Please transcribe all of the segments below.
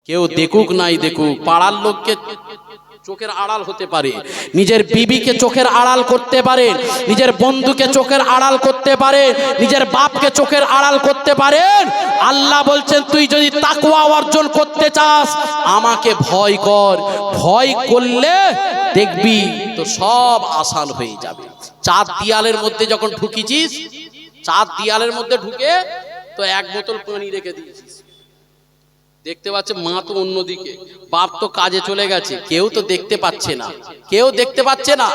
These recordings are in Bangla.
কেউ দেখুক নাই দেখুক, পাড়ার লোককে চোখের আড়াল হতে পারে, নিজের বিবিকে চোখের আড়াল করতে পারে, নিজের বন্ধুকে চোখের আড়াল করতে পারে, নিজের বাপকে চোখের আড়াল করতে পারে। আল্লাহ বলছেন তুই যদি তাকওয়া অর্জন করতে চাস আমাকে ভয় কর, ভয় করলে দেখবি তো সব আসান হয়ে যাবে। চার দেয়ালের মধ্যে যখন ঢুকিছিস, চার দেয়ালের মধ্যে ঢুকে তো এক বোতল পানি রেখে দিয়েছিস, দেখতে পাচ্ছে মা তো অন্যদিকে, বাপ তো কাজে চলে গেছে, কেউ তো দেখতে পাচ্ছে না, কেউ দেখতে পাচ্ছে না।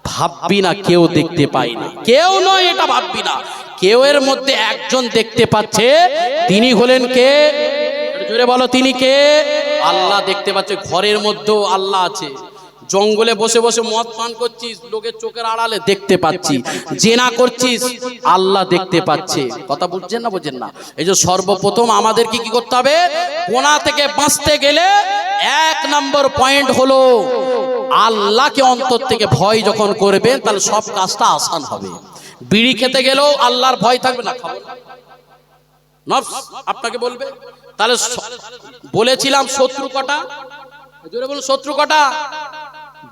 ভাববি না কেউ দেখতে পায় না, কেউ নয় এটা ভাববি না, কেউ এর মধ্যে একজন দেখতে পাচ্ছে, তিনি হলেন কে? জোরে বলো, তিনি কে? আল্লাহ দেখতে পাচ্ছে। ঘরের মধ্যেও আল্লাহ আছে, জঙ্গলে বসে বসে মদ পান করছিস, লোকের চোখের আড়ালে দেখতে পাচ্ছি, জেনা করছিস, আল্লাহ দেখতে পাচ্ছে। কথা বুঝছেন না? বুঝছেন না? এই যে সর্বপ্রথম আমাদেরকে কি করতে হবে? গুনাহ থেকে বাঁচতে গেলে এক নম্বর পয়েন্ট হলো আল্লাহকে অন্তর থেকে ভয় যখন করবেন তাহলে সব কাজটা আসান হবে। বিড়ি খেতে গেলেও আল্লাহর ভয় থাকবে না, খাবো না, নফস আপনাকে বলবে। তাহলে বলেছিলাম শত্রু কটা? জোরে বলুন, শত্রু কটা?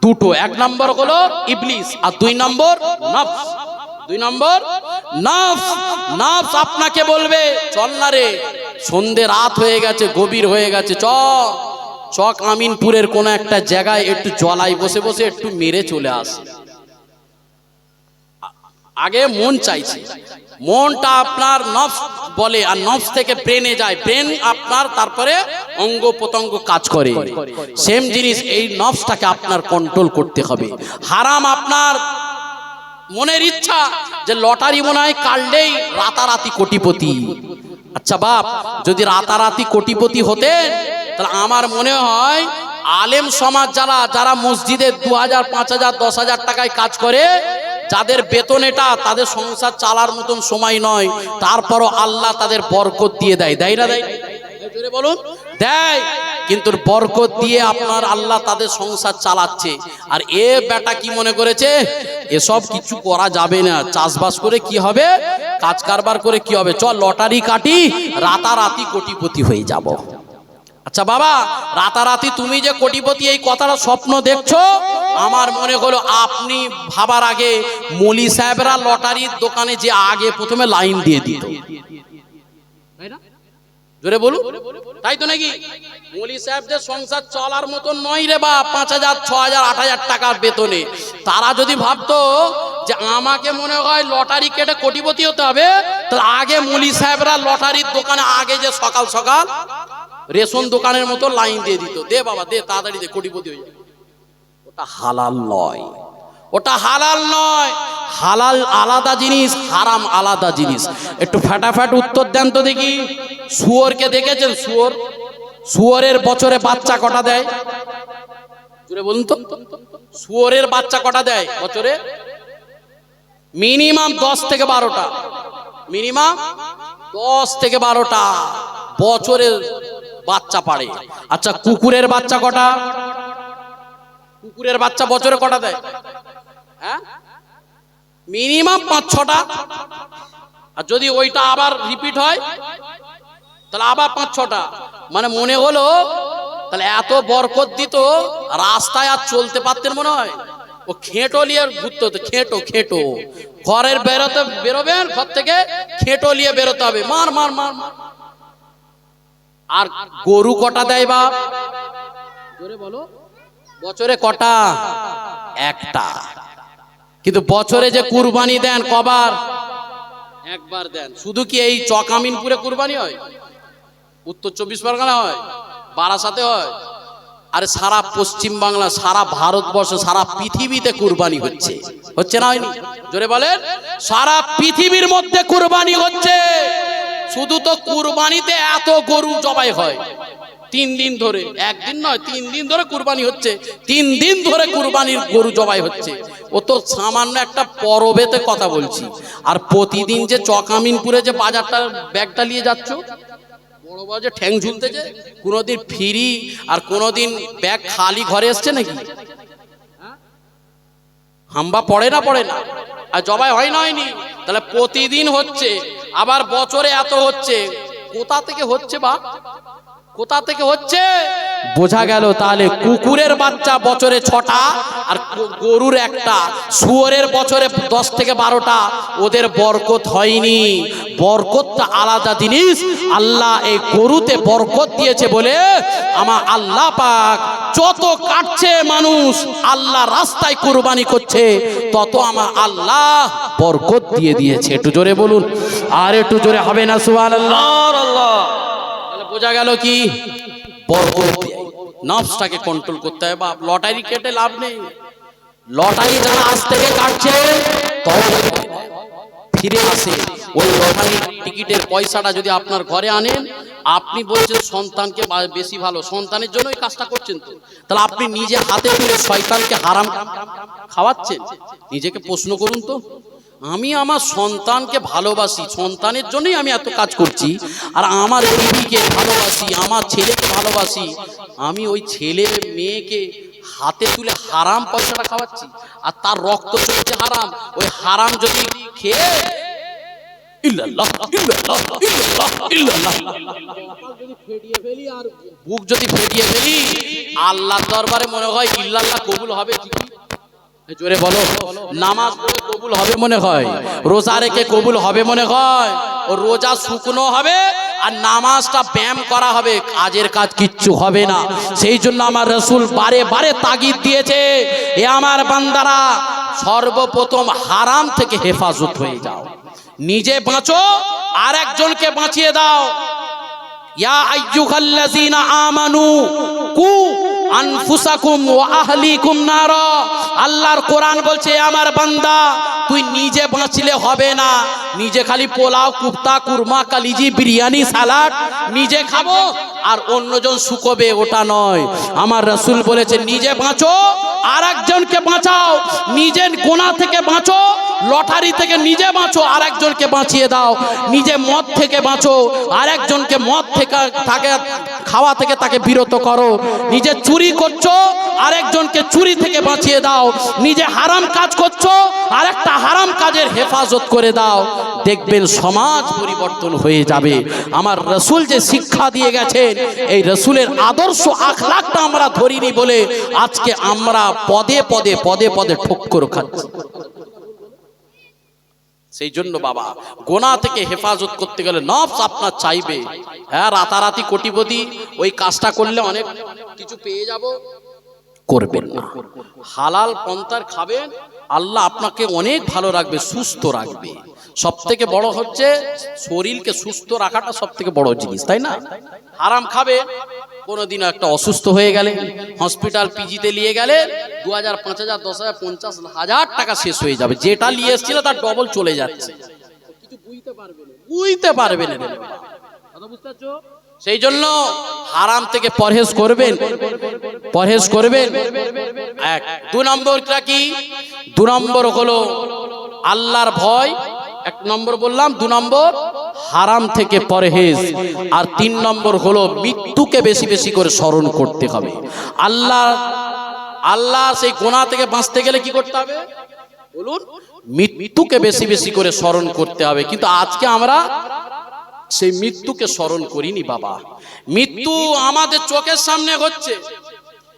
দুটো। এক নম্বর হলো ইবলিস আর দুই নম্বর নফস। দুই নম্বর নফস। নফস আপনাকে বলবে চল না রে, সন্ধে রাত হয়ে গেছে, গভীর হয়ে গেছে, চক আমিনপুরের কোন একটা জায়গায় একটু জলাই বসে বসে একটু মেরে চলে আসে। আগে মন চাইছে, মনটা আপনার নফস বলে, আর নফস থেকে ব্রেনে যায়, ব্রেন আপনার তারপরে অঙ্গ প্রত্যঙ্গ কাজ করে। সেম জিনিস এই নফসটাকে আপনার কন্ট্রোল করতে হবে। হারাম আপনার মনের ইচ্ছা যে লটারি মনে হয় কাটলেই রাতারাতি কোটিপতি। আচ্ছা বাপ, যদি রাতারাতি কোটিপতি হতেন তাহলে আমার মনে হয় আলেম সমাজ যারা মসজিদে 2000, 5000, 10,000 টাকায় কাজ করে, যাদের বেতন এটা, তাদের সংসার চালার মতন সময় নয়, তারপরও আল্লাহ তাদের বরকত দিয়ে দেয়। দেয় না? দেয়? জোরে বলুন, দেয়। কিন্তু বরকত দিয়ে আপনার আল্লাহ তাদের সংসার চালাচ্ছে। আর এ বেটা কি মনে করেছে এসব কিছু করা যাবে না, চাষবাস করে কি হবে, কাজ কারবার করে কি হবে, চল লটারি কাটি, রাতারাতি কোটিপতি হয়ে যাব। আচ্ছা বাবা, রাতারাতি তুমি যে কোটিপতি এই কথাটা স্বপ্ন দেখছো, আমার মনে হলো আপনি ভাবার আগে মলি সাহেবরা লটারির দোকানে যে আগে প্রথমে লাইন দিয়ে দিত, তাই না? জোরে বলুন, তাই তো নাকি? মলি সাহেবদের সংসার চলার মতন নয় রে বা 5,000, 6,000, 8,000 টাকার বেতনে। তারা যদি ভাবতো যে আমাকে মনে হয় লটারি কেটে কোটিপতি হতে হবে, তাহলে আগে মলি সাহেবরা লটারির দোকানে আগে যে সকাল সকাল রেশন দোকানের মতো লাইন দিয়ে দিত, দে বাবা দে, তাড়াতাড়ি দে, কোটিপতি হয়ে যাবে। ওটা হালাল নয়, ওটা হালাল নয়। হালাল আলাদা জিনিস, হারাম আলাদা জিনিস। একটু ফাটাফাট উত্তর দেন তো দেখি। শুয়োরকে দেখেছেন? শুয়োর, শুয়োরের বছরে বাচ্চা কটা দেয়? জোরে বলুন তো, শুয়োরের বাচ্চা কটা দেয় বছরে? মিনিমাম 10 থেকে 12টা, মিনিমাম 10 থেকে 12টা বছরের বাচ্চা পারে। আচ্ছা কুকুরের বাচ্চা কটা? কুকুরের বাচ্চা বছরে কটা দেয়? হ্যাঁ, মিনিমাম 5-6টা। আর যদি ওইটা আবার রিপিট হয় তাহলে আবার 5-6টা। মানে মনে হলো তাহলে এত বরকত দিত, রাস্তায় আর চলতে পারতেন মনে হয়। ও খেঁটো নিয়ে ঘুরতে হতো, খেঁটো খেঁটো। ঘরের বেরোবেন, ঘর থেকে খেঁটো নিয়ে বেরোতে হবে, মার মার মার মার। আর গরু কটা দেয় বাপ? জোরে বলো, বছরে কটা? একটা। কিন্তু বছরে যে কুরবানি দেন কবার? একবার দেন। শুধু কি এই চকামিনপুরে কুরবানি হয়? উত্তর 24 পরগনা হয়, বারাসাতে হয়, আরে সারা পশ্চিম বাংলা, সারা ভারতবর্ষ, সারা পৃথিবীতে কুরবানি হচ্ছে, হচ্ছে না হয়নি? জোরে বলেন, সারা পৃথিবীর মধ্যে কুরবানি হচ্ছে। শুধু তো কুরবানিতে এত গরু জবাই হয় 3 দিন ধরে, একদিন নয় 3 দিন ধরে কুরবানি হচ্ছে, 3 দিন ধরে কুরবানির গরু জবাই হচ্ছে। ও তো সামান্য একটা পরবেতে কথা বলছি। আর প্রতিদিন যে চকামিনপুরে যে বাজারটার ব্যাগটা নিয়ে যাচ্ছ, বড় বড় যে ঠ্যাং ঝুলতেছে, কোনোদিন ফ্রি আর কোনোদিন ব্যাগ খালি ঘরে এসছে নাকি? হাম্বা পড়ে না? পড়ে না? আর জবাই হয় না হয়নি? তাহলে প্রতিদিন হচ্ছে, আবার বছরে এত হচ্ছে, কোথা থেকে হচ্ছে বা? কোথা থেকে হচ্ছে বোঝা গেল। তাহলে কুকুরের বাচ্চা বছরে 6টা আর গরুর একটা, শুয়োরের বছরে 10 থেকে 12টা, ওদের বরকত হয়নি। বরকতটা আলাদা জিনিস। আল্লাহ এই গরুতে বরকত দিয়েছে বলে আমার আল্লাহ পাক যত কাটছে মানুষ আল্লাহ রাস্তায় কুরবানি করছে, তত আমার আল্লাহ বরকত দিয়ে দিয়েছে। একটু জোরে বলুন, আর একটু জোরে হবে না সুবহানাল্লাহ। তাহলে বোঝা গেল কি বরকত দিয়ে নফসটাকে কন্ট্রোল করতে হবে। বাপ লটারি কেটে লাভ নেই। লটারি যারা আজ থেকে কাটছে তওবা ফিরে আসে। ওই লটারির টিকিটের পয়সাটা যদি আপনার ঘরে আনেন, আপনি বলছেন সন্তানকে বেশি ভালো, সন্তানের জন্য এই কাজটা করছেন তো, তাহলে আপনি নিজে হাতে তুলে শয়তানকে হারাম খাওয়াচ্ছেন। নিজেকে প্রশ্ন করুন তো, আমি আমার সন্তানকে ভালোবাসি, সন্তানের জন্যই আমি এত কাজ করছি, আর আমার বিবিকে ভালোবাসি, আমার ছেলেকে ভালোবাসি, আমি ওই ছেলে মেয়েকে হাতে তুলে হারাম পয়সাটা খাওয়াচ্ছি, আর তার রক্ত চলছে হারাম। ওই হারাম যদি খেয়ে ইল্লাল্লাহ ইল্লাল্লাহ ইল্লাল্লাহ ইল্লাল্লাহ ফেটিয়ে ফেলি, আর বুক যদি ফেটিয়ে ফেলি, আল্লাহর দরবারে মনে হয় ইল্লাল্লাহ কবুল হবে। জোরে বলো, নামাজ পড়ে কবুল হবে মনে হয়, রোজা রেখে কবুল হবে মনে হয়। ও রোজা শুকনো হবে আর নামাজটা ব্যায়াম করা হবে, কাজের কাজ কিচ্ছু হবে না। সেই জন্য আমার রাসূল বারে বারে তাগিদ দিয়েছে, এ আমার বান্দারা সর্বপ্রথম হারাম থেকে হেফাজত হয়ে যাও, নিজে বাঁচো আর একজনকে বাঁচিয়ে দাও। ইয়া আইয়ুহাল্লাযীনা আমানু কু আনফুসাকুম ওয়া আহলিকুম নারা। আল্লাহর কোরআন বলছে, আমার বান্দা তুই নিজে বাঁচলে হবে না, নিজে খালি পোলাও কুফতা কুরমা কালিজি বিরিয়ানি সালাড নিজে খাবো আর অন্যজন শুকোবে, ওটা নয়। আমার রাসূল বলেছে নিজে বাঁচো আর একজনকে বাঁচাও, নিজের গুনাহ থেকে বাঁচো, লটারি থেকে নিজে বাঁচো আর একজনকে বাঁচিয়ে দাও, নিজে মদ থেকে বাঁচো আর একজনকে মদ থেকে খাওয়া থেকে তাকে বিরত করো, নিজে চুরি করছো আর একজনকে চুরি থেকে বাঁচিয়ে দাও, নিজে হারাম কাজ করছো আর একটা হারাম কাজের হেফাজত করে দাও, দেখবেন সমাজ পরিবর্তন হয়ে যাবে। আমার রাসূল যে শিক্ষা দিয়ে গেছেন, এই রাসূলের আদর্শ আখলাকটা আমরা ধরিনি বলে আজকে আমরা পদে পদে পদে পদে ঠক্কর খাচ্ছি। সেই জন্য বাবা, গোনা থেকে হেফাজত করতে গেলে নফস আপনার চাইবে, হ্যাঁ রাতারাতি কোটিপতি ওই কাজটা করলে অনেক কিছু পেয়ে যাব, করবেন না। হালাল পন্থার খাবেন, আল্লাহ আপনাকে অনেক ভালো রাখবে, সুস্থ রাখবে। সব থেকে বড় হচ্ছে শরীরকে সুস্থ রাখাটা সব থেকে বড় জিনিস, তাই না? হারাম খাবে, কোনোদিন একটা অসুস্থ হয়ে গেলে হসপিটাল পিজিতে নিয়ে গেলে 2000 5000 10,000 50,000 টাকা শেষ হয়ে যাবে, যেটা নিয়ে এসেছিল তার ডবল চলে যাচ্ছে, কিছু বুঝতে পারবে না। কথা বুঝতে পারছো? সেই জন্য হারাম থেকে পরহেজ করবেন, পরহেজ করবেন। এক, 2 নম্বরটা কি? 2 নম্বর হলো আল্লাহর ভয়, 1 নম্বর বললাম, 2 নম্বর হারাম থেকে পরহেজ, আর 3 নম্বর হলো মৃত্যুকে বেশি বেশি করে স্মরণ করতে হবে। আল্লাহ সেই গুনাহ থেকে বাঁচতে গেলে কি করতে হবে বলুন? মৃত্যুকে বেশি বেশি করে স্মরণ করতে হবে। কিন্তু আজকে আমরা সেই মৃত্যুকে স্মরণ করিনি বাবা। মৃত্যু আমাদের চোখের সামনে হচ্ছে,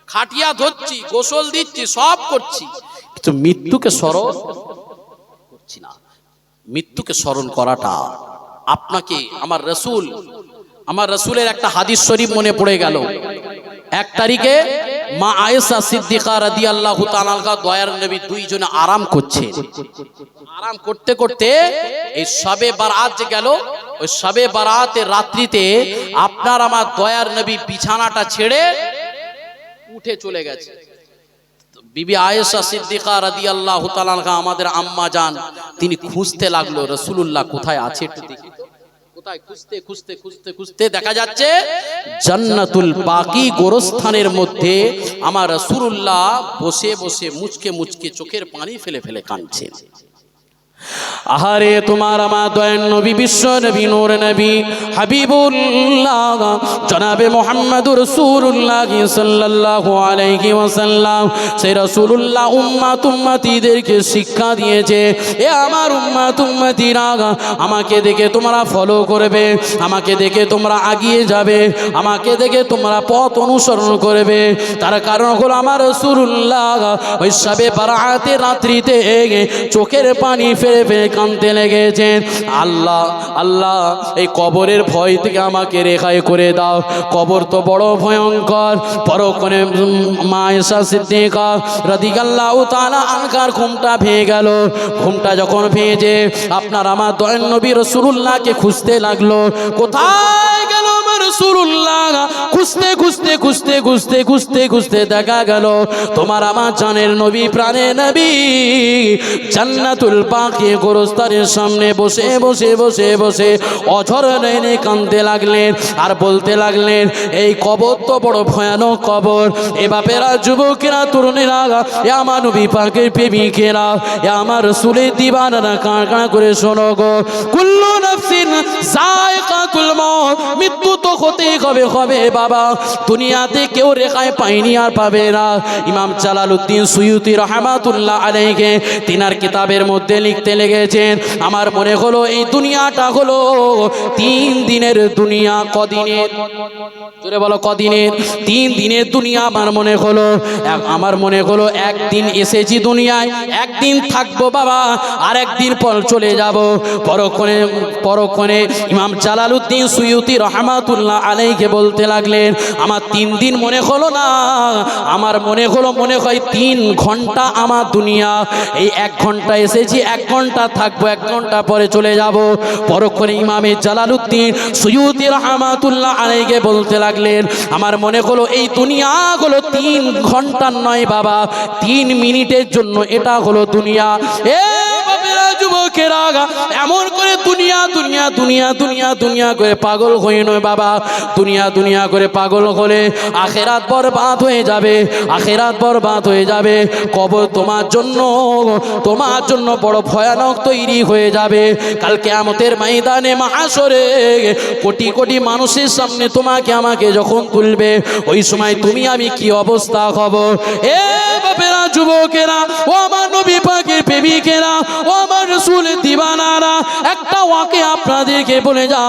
খাটিয়া ধরছি, গোসল দিচ্ছি, সব করছি, কিন্তু মৃত্যুকে স্মরণ করছি না। মৃত্যুকে স্মরণ করাটা আপনাকে, আমার রাসূলের একটা হাদিস শরীফ মনে পড়ে গেল। 1 তারিখে মা আয়েশা সিদ্দিকা রাদিয়াল্লাহু তাআলা আনহা দয়ার নবী 2 জনে আরাম করছে। আরাম করতে করতে এই শবে বারাত যে গেল, ওই শবে বারাতের রাত্রিতে আপনার আমার দয়ার নবী বিছানাটা ছেড়ে উঠে চলে গেছে। বিবি আয়েশা সিদ্দিকা রাদিয়াল্লাহু তাআলা আনহা আমাদের আম্মা জান, তিনি খুঁজতে লাগলো রাসূলুল্লাহ কোথায় আছে একটু দেখি তো। কোথায় খুঁজতে খুঁজতে খুঁজতে খুঁজতে দেখা যাচ্ছে জান্নাতুল বাকি গোরস্থানের মধ্যে আমার রাসূলুল্লাহ বসে বসে মুচকে মুচকে চোখের পানি ফেলে ফেলে কাঁদছেন। আহারে তোমার আমার দয়ার নবী বিশ্ব নবী নূর নবী হাবিবুল্লাহ জনাবে মুহাম্মদুর রাসূলুল্লাহ সাল্লাল্লাহু আলাইহি ওয়াসাল্লাম সেই রাসূলুল্লাহ উম্মত উম্মতিদেরকে শিক্ষা দিয়েছে, এ আমার উম্মত উম্মতিরা আমাকে দেখে তোমরা ফলো করবে, আমাকে দেখে তোমরা এগিয়ে যাবে, আমাকে দেখে তোমরা পথ অনুসরণ করবে। তার কারণ হলো আমার রাসূলুল্লাহ ওই শবে বারাতের রাত্রিতে চোখের পানি ফেলে ফেলে কাঁদতে লেগেছেন, আল্লাহ আল্লাহ এই কবরের ভয় থেকে আমাকে রেহাই করে দাও, কবর তো বড় ভয়ঙ্কর। পরক্ষণে মা আয়েশা সিদ্দিকা রাদিয়াল্লাহু তাআলা আনহার ঘুমটা ভেঙে গেল। ঘুমটা যখন ভেঙেছে আপনার আমার দয়ার নবী রাসূলুল্লাহকে খুঁজতে লাগলো, কোথায় গেল আমার রাসূলুল্লাহ? খুঁজতে খুঁজতে খুঁজতে খুঁজতে খুঁজতে খুঁজতে দেখা গেল তোমার আমার জানের নবী প্রাণের নবী জান্নাতুল বাকি গোরস্তানের সামনে বসে বসে বসে বসে অঝর নয়নে কাঁদতে লাগলেন আর বলতে লাগলেন, এই কবর তো বড় ভয়ানক কবর। এ বাপেরা, যুবকেরা, তরুণেরা, এ আমার নবী পাকের প্রেমিকেরা, এ আমার রাসূলের দিওয়ানারা কাঁড় করে শোনো গো, কুল্লু নাফসিন যায়কাতুল মউত, মৃত্যু তো হতেই হবে হবে বাবা। দুনিয়াতে কেউ রেহাই পায়নি আর পাবে না। ইমাম জালালউদ্দিন সুয়ুতি রাহমাতুল্লাহ আলাইহি তিনার কিতাবের মধ্যে লিখতে লেগেছেন, আমার মনে হলো এই দুনিয়াটা হলো 3 দিনের দুনিয়া। কদিনের? জোরে বলো কদিনের? 3 দিনের দুনিয়া আমার মনে হলো একদিন এসেছি দুনিয়ায়, একদিন থাকবো বাবা, আর একদিন পর চলে যাব। পরক্ষণে ইমাম জালালউদ্দিন সুয়ুতি রাহমাতুল্লাহ আলাইহি বলতে লাগলেন, আমার 3 দিন মনে হলো না, আমার মনে হয় 3 ঘন্টা আমার দুনিয়া। এই 1 ঘন্টা এসেছি, 1 ঘন্টা থাকবো, 1 ঘন্টা পরে চলে যাব। পরক্ষণে ইমামে জালালউদ্দিন সুয়ুতি রাহমাতুল্লাহ আলাইহি বলতে লাগলেন, আমার মনে হলো এই দুনিয়া হলো 3 ঘন্টা নয় বাবা, 3 মিনিটের জন্য এটা হলো দুনিয়া। এ বাবেরা, যুবকেরা, এমন করে দুনিয়া দুনিয়া দুনিয়া দুনিয়া দুনিয়া করে পাগল হয়ে নয় বাবা। দুনিয়া দুনিয়া করে পাগল হলে আখেরাত বরবাদ হয়ে যাবে, আখেরাত বরবাদ হয়ে যাবে। কবর তোমার জন্য বড় ভয়ানক তৈরি হয়ে যাবে। কাল কিয়ামতের ময়দানে মাহশরে কোটি কোটি মানুষের সামনে তোমাকে আমাকে যখন তুলবে, ওই সময় তুমি আমি কি অবস্থা হব? এ বাপেরা, যুবকেরা, ও আমার নবী পাকের প্রেমিকেরা, ও আমার রাসূলের দিওয়ানারা, একটা ওয়াকে আপনাদেরকে বলে যা,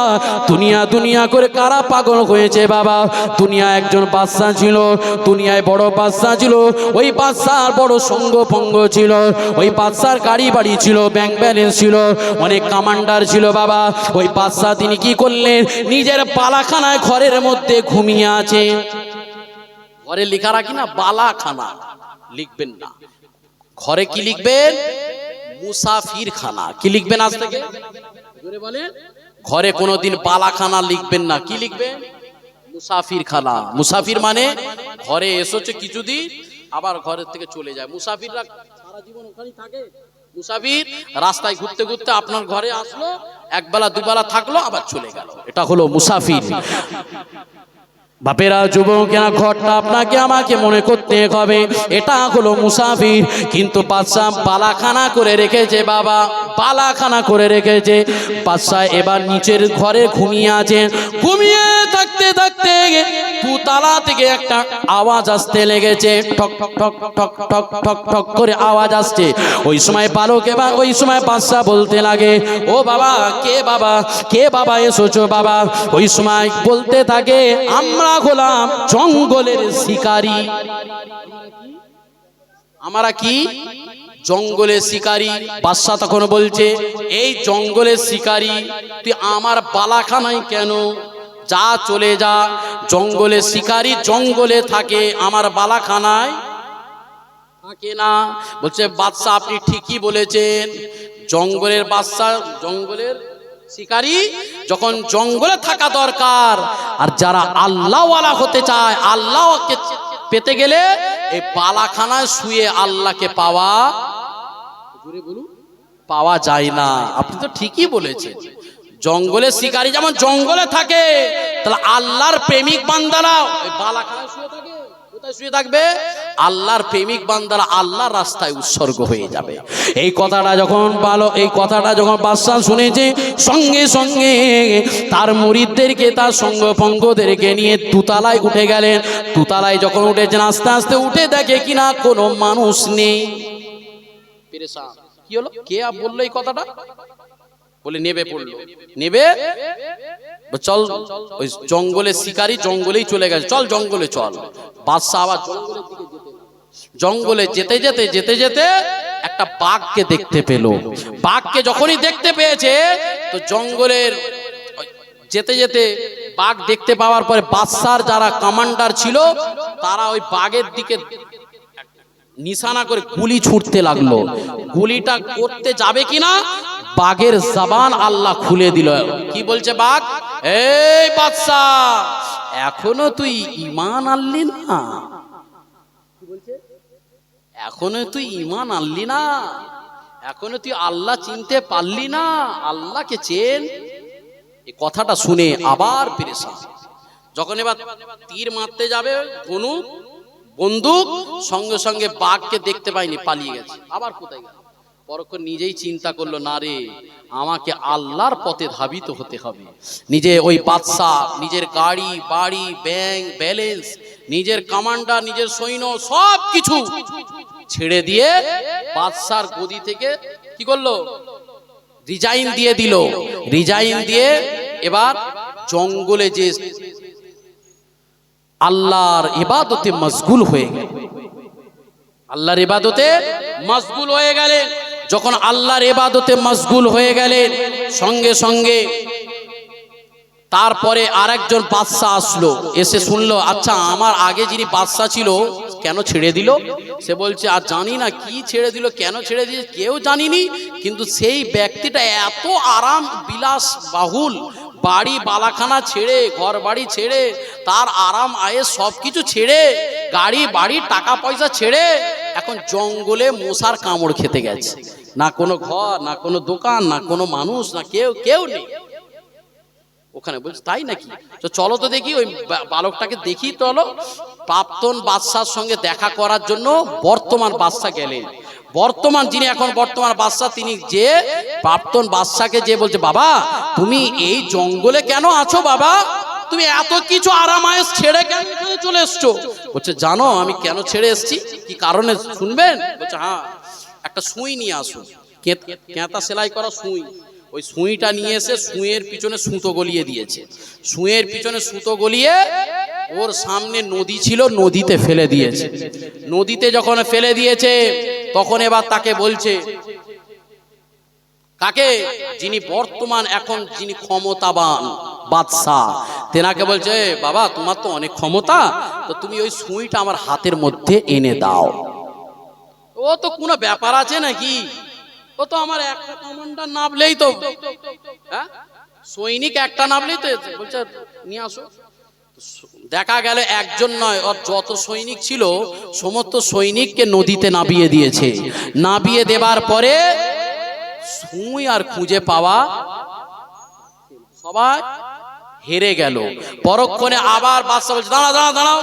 দুনিয়া দুনিয়া করে কারা পাগল হয়েছে বাবা? দুনিয়া একজন বাদশা ছিল, দুনিয়ায় বড় বাদশা ছিল, ওই বাদশার বড় সঙ্গ ভঙ্গ ছিল, ওই বাদশার গাড়ি বাড়ি ছিল, ব্যাংক ব্যালেন্স ছিল, অনেক কমান্ডার ছিল বাবা। ওই বাদশা তিনি কি করলেন? নিজের বালাখানায় ঘরের মধ্যে ঘুমিয়ে আছে। ঘরে লেখা রাখি না বালাখানা, লিখবেন না ঘরে, কি লিখবেন? মুসাফির খানা। কি লিখবেন আজ থেকে? জোরে বলেন। ঘরে কোনোদিন বালাখানা লিখবেন না, কি লিখবেন? মুসাফির খানা। মুসাফির মানে ঘরে এসেছে কিছুদিন আবার ঘরের থেকে চলে যায়। মুসাফিররা সারা জীবন ওখানেই থাকে। মুসাফির রাস্তায় ঘুরতে ঘুরতে আপনার ঘরে আসলো, একবেলা দুবেলা থাকলো, আবার চলে গেল, এটা হলো মুসাফির। বাপেরা, যুবকেরা, ঘরটা আপনাকে আমাকে মনে করতে হবে, এটা হলো মুসাফির। কিন্তু বাদশা বালাখানা করে রেখেছে বাবা, বালাখানা করে রেখেছে। বাদশা এবার নিচের ঘরে ঘুমিয়ে আছে। ঘুমিয়ে থাকতে থাকতে দুতলা থেকে একটা আওয়াজ আসতে লেগেছে, ঠক ঠক ঠক ঠক ঠক ঠক ঠক করে আওয়াজ আসছে। ওই সময় বালক এবার ওই সময় বাদশা বলতে লাগে, ও বাবা, কে বাবা এসেছো বাবা? ওই সময় বলতে থাকে, আমরা হলাম জঙ্গলের শিকারী। আমরা কি? জঙ্গলের শিকারী। বাদশা তখন বলছে, এই জঙ্গলের শিকারী তুই আমার বালাখানায় কেন? যা, চলে যা। জঙ্গলের শিকারী জঙ্গলে থাকে, আমার বালাখানায় থাকে না। বলছে, বাদশা আপনি ঠিকই বলেছেন, জঙ্গলের বাদশা, জঙ্গলের শিকারী যখন জঙ্গলে থাকা দরকার, আর যারা আল্লাহওয়ালা হতে চায়, আল্লাহকে পেতে গেলে এই বালাখানায় শুয়ে আল্লাহকে পাওয়া যায় না। আপনি তো ঠিকই বলেছেন, জঙ্গলের শিকারী যেমন জঙ্গলে থাকে, তাহলে আল্লাহর প্রেমিক বান্দারা ওই বালাখানায় শুয়ে থাকে। কোথায় শুয়ে থাকবে? আল্লাহর প্রেমিক বান্দারা আল্লাহর রাস্তায় উৎসর্গ হয়ে যাবে। এই কথাটা যখন বাদশা শুনেছে, সঙ্গে সঙ্গে তার মুরিদদেরকে, তার সঙ্গপঙ্গদেরকে নিয়ে দুতলায় উঠে গেলেন। দুতলায় যখন উঠেছেন, আস্তে আস্তে উঠে দেখে কিনা কোনো মানুষ নেই। পেরেশান, কি হলো, কে বললো এই কথাটা? বলে নেবে পড়লো, নেবে চল, ওই জঙ্গলে শিকারি জঙ্গলেই চলে গেছে, চল জঙ্গলে চল। বাদশা আবার জঙ্গলে যেতে যেতে যেতে যেতে একটা বাঘকে দেখতে পেল। বাঘকে যখনই দেখতে পেয়েছে, তো জঙ্গলের যেতে যেতে বাঘ দেখতে পাওয়ার পরে বাদশার যারা কমান্ডার ছিল, তারা ওই বাঘের দিকে নিশানা করে গুলি ছুটতে লাগলো। গুলিটা করতে যাবে কিনা, বাঘের জবান আল্লাহ খুলে দিল। কি বলছে বাঘ? এই বাদশা, এখনো তুই ঈমান আনলি না? কি বলছে? এখনো তুই ঈমান আনলি না? এখনো তুই আল্লাহ চিনতে পারলি না? আল্লাহকে চেন। এই কথাটা শুনে আবার পেরেশান। যখন এবার তীর মারতে যাবে ধনুক বন্দুক, সঙ্গে সঙ্গে বাঘকে দেখতে পাইনি, পালিয়ে গেছে। আবার কোথায় গেল? পরক্ষণ নিজেই চিন্তা করলো, না রে, আমাকে আল্লাহর পথে ধাবিত হতে হবে। নিজে ওই বাদশা নিজের গাড়ি বাড়ি ব্যাংক ব্যালেন্স, নিজের কমান্ডার, নিজের সৈন্য সব কিছু ছেড়ে দিয়ে বাদশার গদি থেকে কি করলো? রিজাইন দিয়ে দিল। রিজাইন দিয়ে এবার জঙ্গলে যে আল্লাহর ইবাদতে মশগুল হয়ে গেল। আল্লাহর ইবাদতে মশগুল হয়ে গেলেন। যখন আল্লাহর ইবাদতে মশগুল হয়ে গেলেন, সঙ্গে সঙ্গে তারপরে আরেকজন বাদশা আসলো, এসে শুনলো, আচ্ছা আমার আগে যিনি বাদশা ছিল কেন ছেড়ে দিল? সে বলছে, আর জানি না কি ছেড়ে দিল, কেন ছেড়ে দিল কেউ জানিনি, কিন্তু সেই ব্যক্তিটা এত আরাম বিলাস বাহুল বাড়ি বালাখানা ছেড়ে, ঘর বাড়ি ছেড়ে, তার আরাম আয়েস সবকিছু ছেড়ে, গাড়ি বাড়ি টাকা পয়সা ছেড়ে এখন জঙ্গলে মশার কামড় খেতে গেছে। না কোনো ঘর, না কোনো দোকান, না কোনো মানুষ, না কেউ নেই ওখানে। বলছে তাই নাকি? তো চলো তো দেখি, ওই বালকটাকে দেখি। চলো। প্রাক্তন বাদশার সঙ্গে দেখা করার জন্য বর্তমান বাদশা গেলেন। যিনি এখন বর্তমান বাদশা, তিনি যে প্রাক্তন বাদশাকে যে বলছে, বাবা তুমি এই জঙ্গলে কেন আছো? বাবা তুমি এত কিছু আরাম আয়েস ছেড়ে কেন এখানে চলে এসছো? বলছে, জানো আমি কেন ছেড়ে এসছি, কি কারণে শুনবেন? বলছে, হ্যাঁ। একটা সুই নিয়ে আসুন, কেঁতা সেলাই করা সুই। ওই সুইটা নিয়ে এসে সুইয়ের পিছনে সুতো গলিয়ে দিয়েছে। সুইয়ের পিছনে সুতো গলিয়ে ওর সামনে নদী ছিল, নদীতে ফেলে দিয়েছে। নদীতে যখন ফেলে দিয়েছে, তখন এবার তাকে বলছে, কাকে? যিনি বর্তমান এখন যিনি ক্ষমতাবান বাদশা, তেনাকে বলছে, বাবা তোমার তো অনেক ক্ষমতা, তো তুমি ওই সুইটা আমার হাতের মধ্যে এনে দাও। ও তো কোনো ব্যাপার আছে নাকি? ও তো আমার একটা কমান্ডার নামলেই তো, হ্যাঁ সৈনিক একটা নামলেই তো। বলছে, নিয়ে আসো। দেখা গেল একজন নয়, ওর যত সৈনিক ছিল সমস্ত সৈনিককে নদীতে নামিয়ে দিয়েছে। নামিয়ে দেবার পরে সুই আর খুঁজে পাওয়া, সবাই হেরে গেল। পরক্ষণে আবার বাদশা বলছে, দাঁড়াও,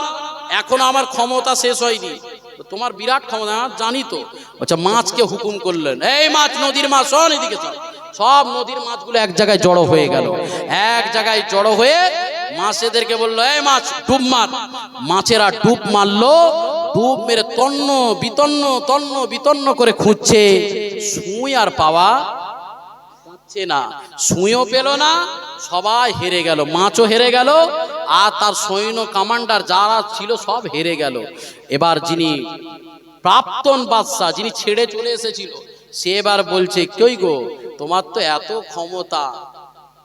এখন আমার ক্ষমতা শেষ হয়নি। তোমার বিরাট ক্ষমতা জানি তো। আচ্ছা, মাছকে হুকুম করলেন, এই মাছ, নদীর মাছ, শোন এদিকে চল। সব নদীর মাছগুলো এক জায়গায় জড়ো হয়ে গেল। এক জায়গায় জড়ো হয়ে মাছেদেরকে বললো, এই মাছ ডুব মার। মাছেরা ডুব মারলো। ডুব মেরে তন্ন বিতন্ন করে খুঁজছে, সুই আর পাওয়া যাচ্ছে না। সুইও পেল না, সবাই হেরে গেল। মাছও হেরে গেল, আর তার সৈন্য কমান্ডার যারা ছিল সব হেরে গেল। এবার যিনি প্রাক্তন বাদশা, যিনি ছেড়ে চলে এসেছিল, সে এবার বলছে, কই গো, তোমার তো এত ক্ষমতা,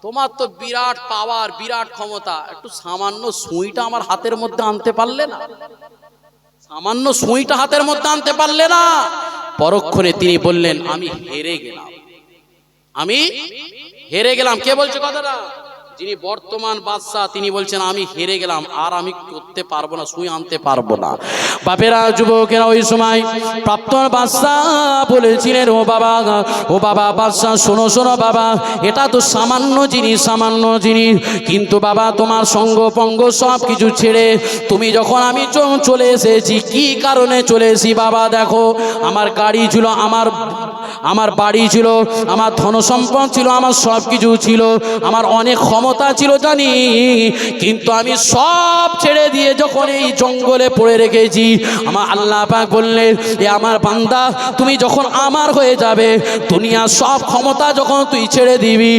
তোমার তো বিরাট পাওয়ার, বিরাট ক্ষমতা, একটু সামান্য সুইটা আমার হাতের মধ্যে আনতে পারলে না? সামান্য সুইটা হাতের মধ্যে আনতে পারলে না? পরক্ষণে তিনি বললেন, আমি হেরে গেলাম। কে বলছে কথাটা? যিনি বর্তমান বাদশাহ তিনি বলছেন আমি হেরে গেলাম, আর আমি করতে পারবো না, সুই আনতে পারবো না। বাপেরা যুবকেরা ওই সময় প্রাক্তন বাদশাহ বলেছিলেন ও বাবা বাদশাহ শোনো শোনো বাবা, এটা তো সামান্য জিনিস, কিন্তু বাবা তোমার সঙ্গ পঙ্গ সব কিছু ছেড়ে তুমি যখন আমি চলে এসেছি, কি কারণে চলে এসেছি বাবা? দেখো আমার গাড়ি ছিল, আমার বাড়ি ছিল, আমার ধন সম্পদ ছিল, আমার সব কিছু ছিল, আমার অনেক ক্ষমতা ছিল জানি, কিন্তু আমি সব ছেড়ে দিয়ে যখন এই জঙ্গলে পড়ে রেখেছি, আমার আল্লাহ পাক বললেন এ আমার বান্দা তুমি যখন আমার হয়ে যাবে, দুনিয়া সব ক্ষমতা যখন তুই ছেড়ে দিবি,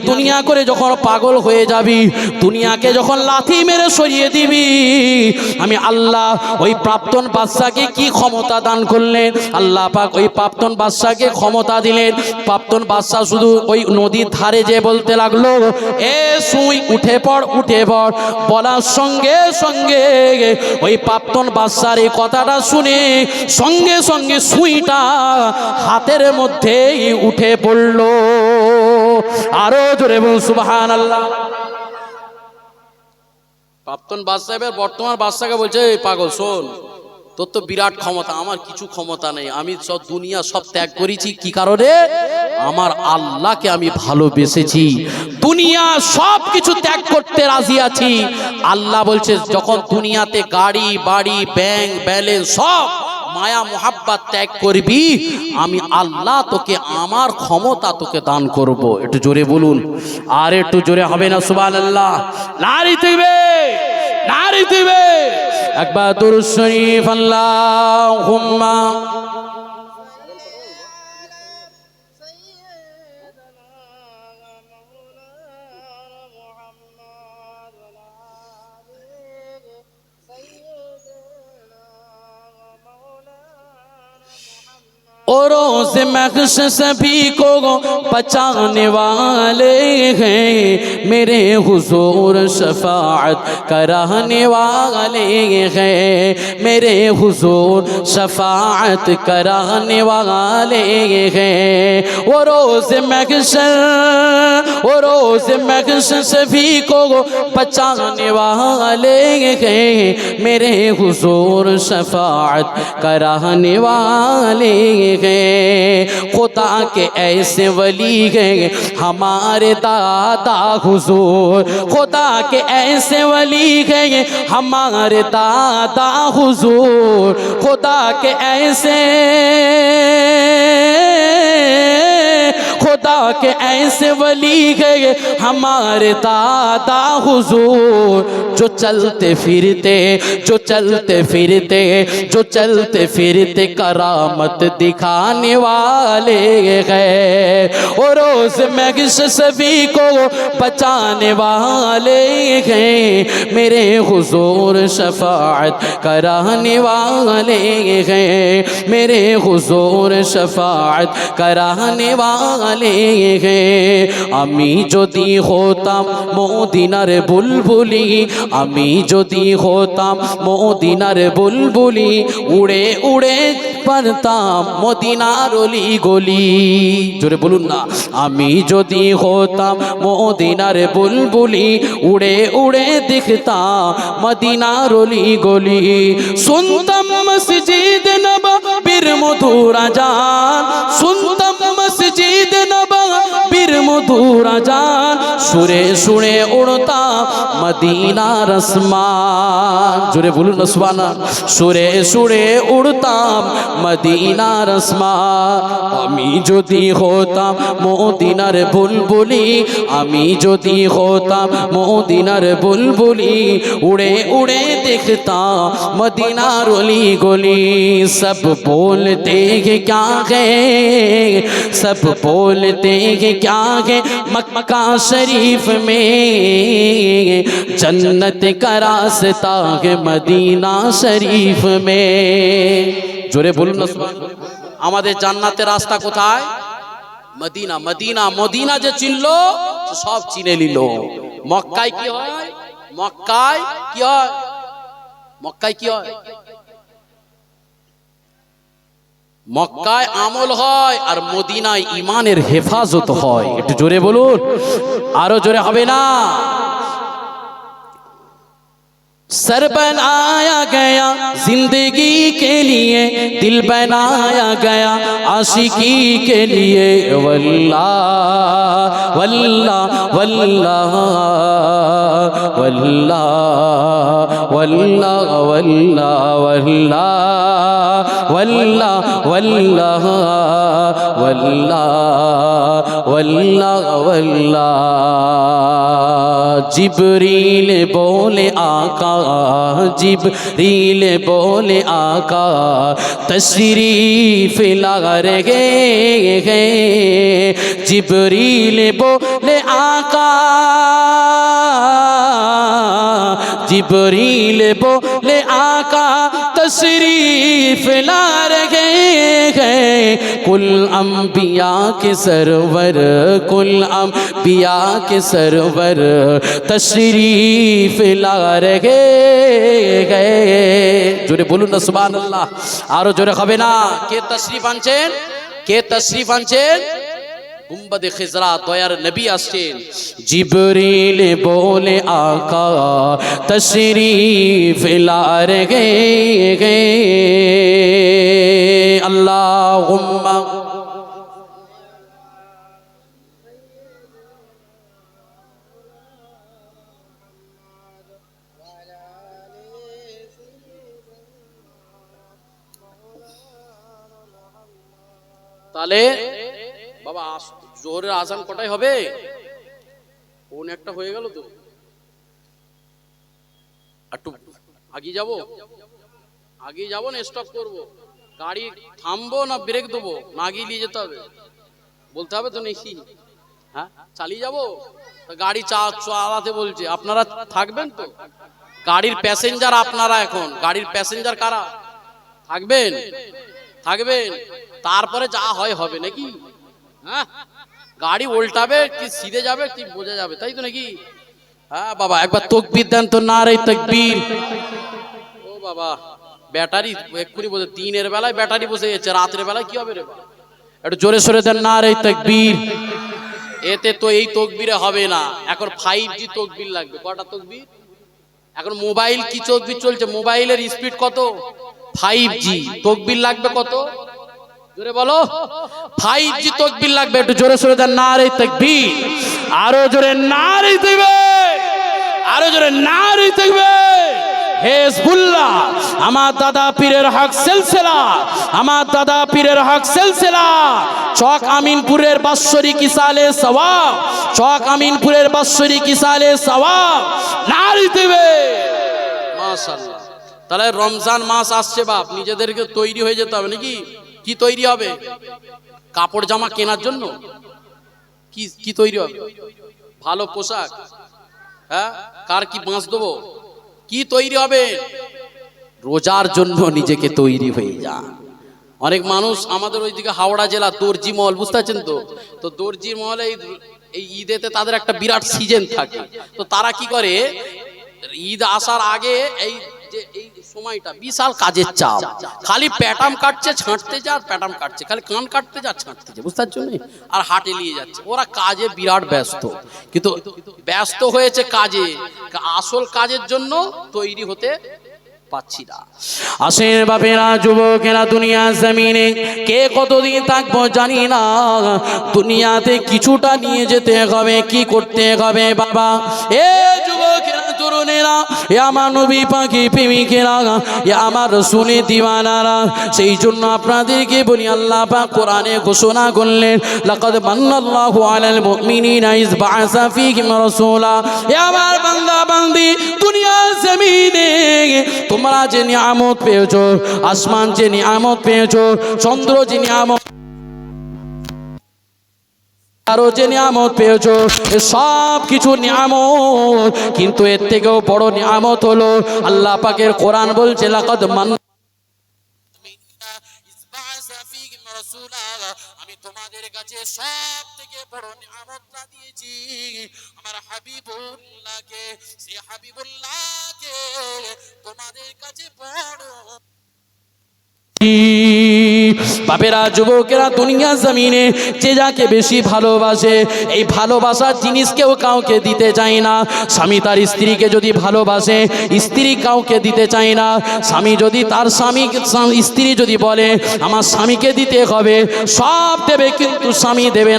দুনিয়া করে যখন পাগল হয়ে যাবি, দুনিয়াকে যখন লাথি মেরে সরিয়ে দিবি, আমি আল্লাহ ওই প্রাক্তন বাদশাকে কি ক্ষমতা দান করলেন? আল্লাহ পাক ওই প্রাক্তন বাদশাকে ক্ষমতা দিলেন। প্রাক্তন বাদশা শুধু ওই নদীর ধারে যে বলতে লাগলো এ সুই উঠে পড় বলার সঙ্গে সঙ্গে ওই প্রাক্তন বাদশার এই কথাটা শুনে সঙ্গে সঙ্গে সুইটা হাতের মধ্যেই উঠে পড়ল। আরো জোরে বলুন সুবহানাল্লাহ। প্রাক্তন বাদশা এবার বর্তমান বাদশাকে বলছে এই পাগল শোন, তোর তো বিরাট ক্ষমতা, আমার কিছু ক্ষমতা নেই, আমি সব দুনিয়া সব ত্যাগ করেছি, কি কারণে? আমার আল্লাহকে আমি ভালোবেসেছি, দুনিয়া সব কিছু ত্যাগ করতে রাজি আছি। আল্লাহ বলছে যখন দুনিয়াতে গাড়ি বাড়ি ব্যাংক ব্যালেন্স সব মায়া মোহাব্বত ত্যাগ করবি, আমি আল্লাহ তোকে আমার ক্ষমতা তোকে দান করব। একটু জোরে বলুন, আর একটু জোরে হবে না সুবহানাল্লাহ? নারী দিবে একবার দুরূদ শরীফ আল্লাহুম্মা और रोज़ महशर सभी को बचाने वाले हैं, मेरे हुजूर शफाअत कराने वाले हैं, मेरे हुजूर शफाअत कराने वाले हैं। वो रोज़ महशर सभी को बचाने वाले हैं, मेरे हुजूर शफाअत कराने वाले हैं। खुदा के ऐसे वली हैं हमारे दादा हुजूर, खुदा के ऐसे वली हैं हमारे दादा हुजूर, खुदा के ऐसे वली है हमारे दादा हुजूर, जो चलते फिरते करामत दिखाने वाले हैं, और रोज़ महशर सभी को बचाने वाले हैं, मेरे हुजूर शफाअत कराने वाले हैं, मेरे हुजूर शफाअत कराने वाले हैं। আমি যদি হতাম মদিনার বুলবুলি, আমি যদি হতাম মদিনার বুলবুলি, উড়ে উড়ে পারতাম মদিনার অলি গলি। জোরে বলুন না, আমি যদি হতাম মদিনার বুলবুলি, উড়ে উড়ে দেখতাম মদিনার অলি গলি। শুনতাম মসজিদ নববীর মধুর আযান, শুনতাম মসজিদ নববীর মধুর আযান, সুরে সুরে উড়তাম মদিনার আসমান। জোরে বলুন না সুবহানাল্লাহ। সুরে সুরে উড়তাম মদিনার আসমান। আমি যদি হতাম মদিনার বুলবুলি, আমি যদি হতাম মদিনার বুলবুলি, উড়ে উড়ে দেখতাম মদিনার অলি গলি। सब बोलते हैं क्या है, सब बोलते हैं क्या है, मक्का शरीफ में जन्नत का रास्ता है मदीना शरीफ में। জোরে বলুন না সুবহানাল্লাহ। আমাদের জান্নাতের রাস্তা কোথায়? মদিনা। মদিনা মদিনা যে চিনলো সব চিনে নিল। মক্কায় কি হয়? মক্কায় কি হয়? মক্কায় কি হয়? মক্কায় আমল হয় আর মদিনায় ইমানের হেফাজত হয়। একটু জোরে বলুন, আরো জোরে হবে না? सर बनाया गया जिंदगी के लिए, दिल बनाया गया आशिकी के लिए। वल्लाह वल्लाह वल्लाह वल्लाह वल्लाह वल्लाह वल्लाह वल्लाह वल्लाह वल्लाह वल्लाह वल्लाह। जिब्रील बोले आका, जिब्रील बोले आका, तशरीफ ला रहे हैं। जिब्रील बोले आका, जिब्रील बोले आका, तशरीफ ला रहे हैं। कुल अंबिया के सरवर, कुल अंबिया के सरवर, तशरीफ ला रहे हैं। जोरे बोलুন না সুবহানাল্লাহ, আরো জোরে হবে না? কে তশরিফ আনছেন? কে তশরিফ আনছেন? গুম্বদে খিজরা দয়ার নবী আসছেন। জিবরিল বলে আকা, তশরিফ লা রহে हैं। আল্লাহুম্মা তাহলে বাবা জোহরের আজান কটায় হবে? কোন একটা হয়ে গেল তো, একটু আগে যাব, আগে যাব না স্টপ করব? গাড়ি থামবো না ব্রেক দেবো? না আগিয়ে নিয়ে যেতে হবে, বলতে হবে তো নাকি? হ্যাঁ, চালিয়ে যাবো? গাড়ি চালাতে বলছে, আপনারা থাকবেন তো? গাড়ির প্যাসেঞ্জার আপনারা, এখন গাড়ির প্যাসেঞ্জার কারা? থাকবেন? থাকবেন, তারপরে যা হয় হবে নাকি? হ্যাঁ, গাড়ি উল্টাবে কি সিধে যাবে কি বোঝা যাবে, তাই তো নাকি? হ্যাঁ বাবা, একবার তাকবীর দেন তো, নারে তাকবীর। ও বাবা, ব্যাটারি এক্ষুনি বসে, দিনের বেলায় ব্যাটারি বসে গেছে, রাতের বেলায় কি হবে রে? একটু জোরে সরে দেন, নারে তাকবীর। এতে তো এই তাকবীরে হবে না, এখন 5G তাকবীর লাগবে। কটা তাকবীর? এখন মোবাইল কি তাকবীর চলছে, মোবাইলের স্পিড কত? 5G তাকবীর লাগবে কত? জোরে বলো, 5G তাকবীর লাগবে। একটু জোরে সরে দেন, নারে তাকবীর। আরো জোরে নারে তাকবীর, আরো জোরে নারে তাকবীর। হিজবুল্লাহ আমার দাদা পীরের হক সিলসিলা, আমার দাদা পীরের হক সিলসিলা, চক আমিনপুরের বাৎসরিক ইসালে সওয়াব, চক আমিনপুরের বাৎসরিক ইসালে সওয়াব। নারে তাকবীর, মাশাআল্লাহ। তাহলে রমজান মাস আসছে বাপ, নিজেদেরকে তৈরি হয়ে যেতে হবে নাকি? কি তৈরি হবে? কাপড় জামা কেনার জন্য কি কি তৈরি হবে? ভালো পোশাক, হ্যাঁ, কার কি বাঁশ দেবো, কি তৈরি হবে? রোজার জন্য নিজেকে তৈরি হয়ে যান। অনেক মানুষ আমাদের ওইদিকে হাওড়া জেলা দর্জি মহল, বুঝতে পারছেন তো? তো দর্জি মহলে এই ঈদেতে তাদের একটা বিরাট সিজন থাকে। তো তারা কি করে, ঈদ আসার আগে এই যে এই সময়টা বিশাল কাজের চাপ, খালি প্যাটাম কাটছে, ছাঁটতে যা, প্যাটাম কাটছে, খালি কান কাটতে যা, ছাঁটতে যা, বুঝতে পারছো? আর হাটে নিয়ে যাচ্ছে। ওরা কাজে বিরাট ব্যস্ত, কিন্তু ব্যস্ত হয়েছে কাজে, আসল কাজের জন্য তৈরি হতে পাচ্ছি না। আসেন বাপেরা, যুবকেরা, দুনিয়া জমিনে কে কতদিন থাকবো জানি না। দুনিয়াতে কিছুটা নিয়ে যেতে হবে, কি করতে হবে বাবা? এ যুবকেরা, তরুণেরা, এ আমার নবী পাখি প্রেমিকেরা, এ আমার রাসূল দিওয়ানারা, সেই জন্য আপনাদেরকে বলি, আল্লাহ পাক কোরআনে ঘোষণা করলেন, লাকাদ মান্নাল্লাহু আলাল মুমিনিনা ইয বাআসা ফীহিম রাসূলা। এ আমার বান্দা বান্দি, দুনিয়া জমিনে তোমরা যে নিয়ামত পেয়েছো, আসমান যে নিয়ামত পেয়েছো, চন্দ্র যে নিয়ামত, আরো যে নিয়ামত পেয়েছো, সব কিছু নিয়ামত, কিন্তু এর থেকেও বড় নিয়ামত হলো আল্লাহ পাকের কোরআন বলছে, লাকাদ মান, আমি তোমাদের কাছে সব থেকে বড় নিয়ামতটা দিয়েছি আমার হাবিবুল্লাহকে। সেই হাবিবুল্লাহকে তোমাদের কাছে বড় বাপেরা, যুবকেরা, দুনিয়া জমিনে যে যাকে বেশি ভালোবাসে, এই ভালোবাসার জিনিস কেউ কাউকে দিতে চায় না। স্বামী তার স্ত্রীকে যদি ভালোবাসে, স্ত্রী কাউকে দিতে চায় না। স্বামী যদি তার স্ত্রী যদি বলে আমার স্বামীকে দিতে হবে, সব দেবে, কিন্তু স্বামী দেবে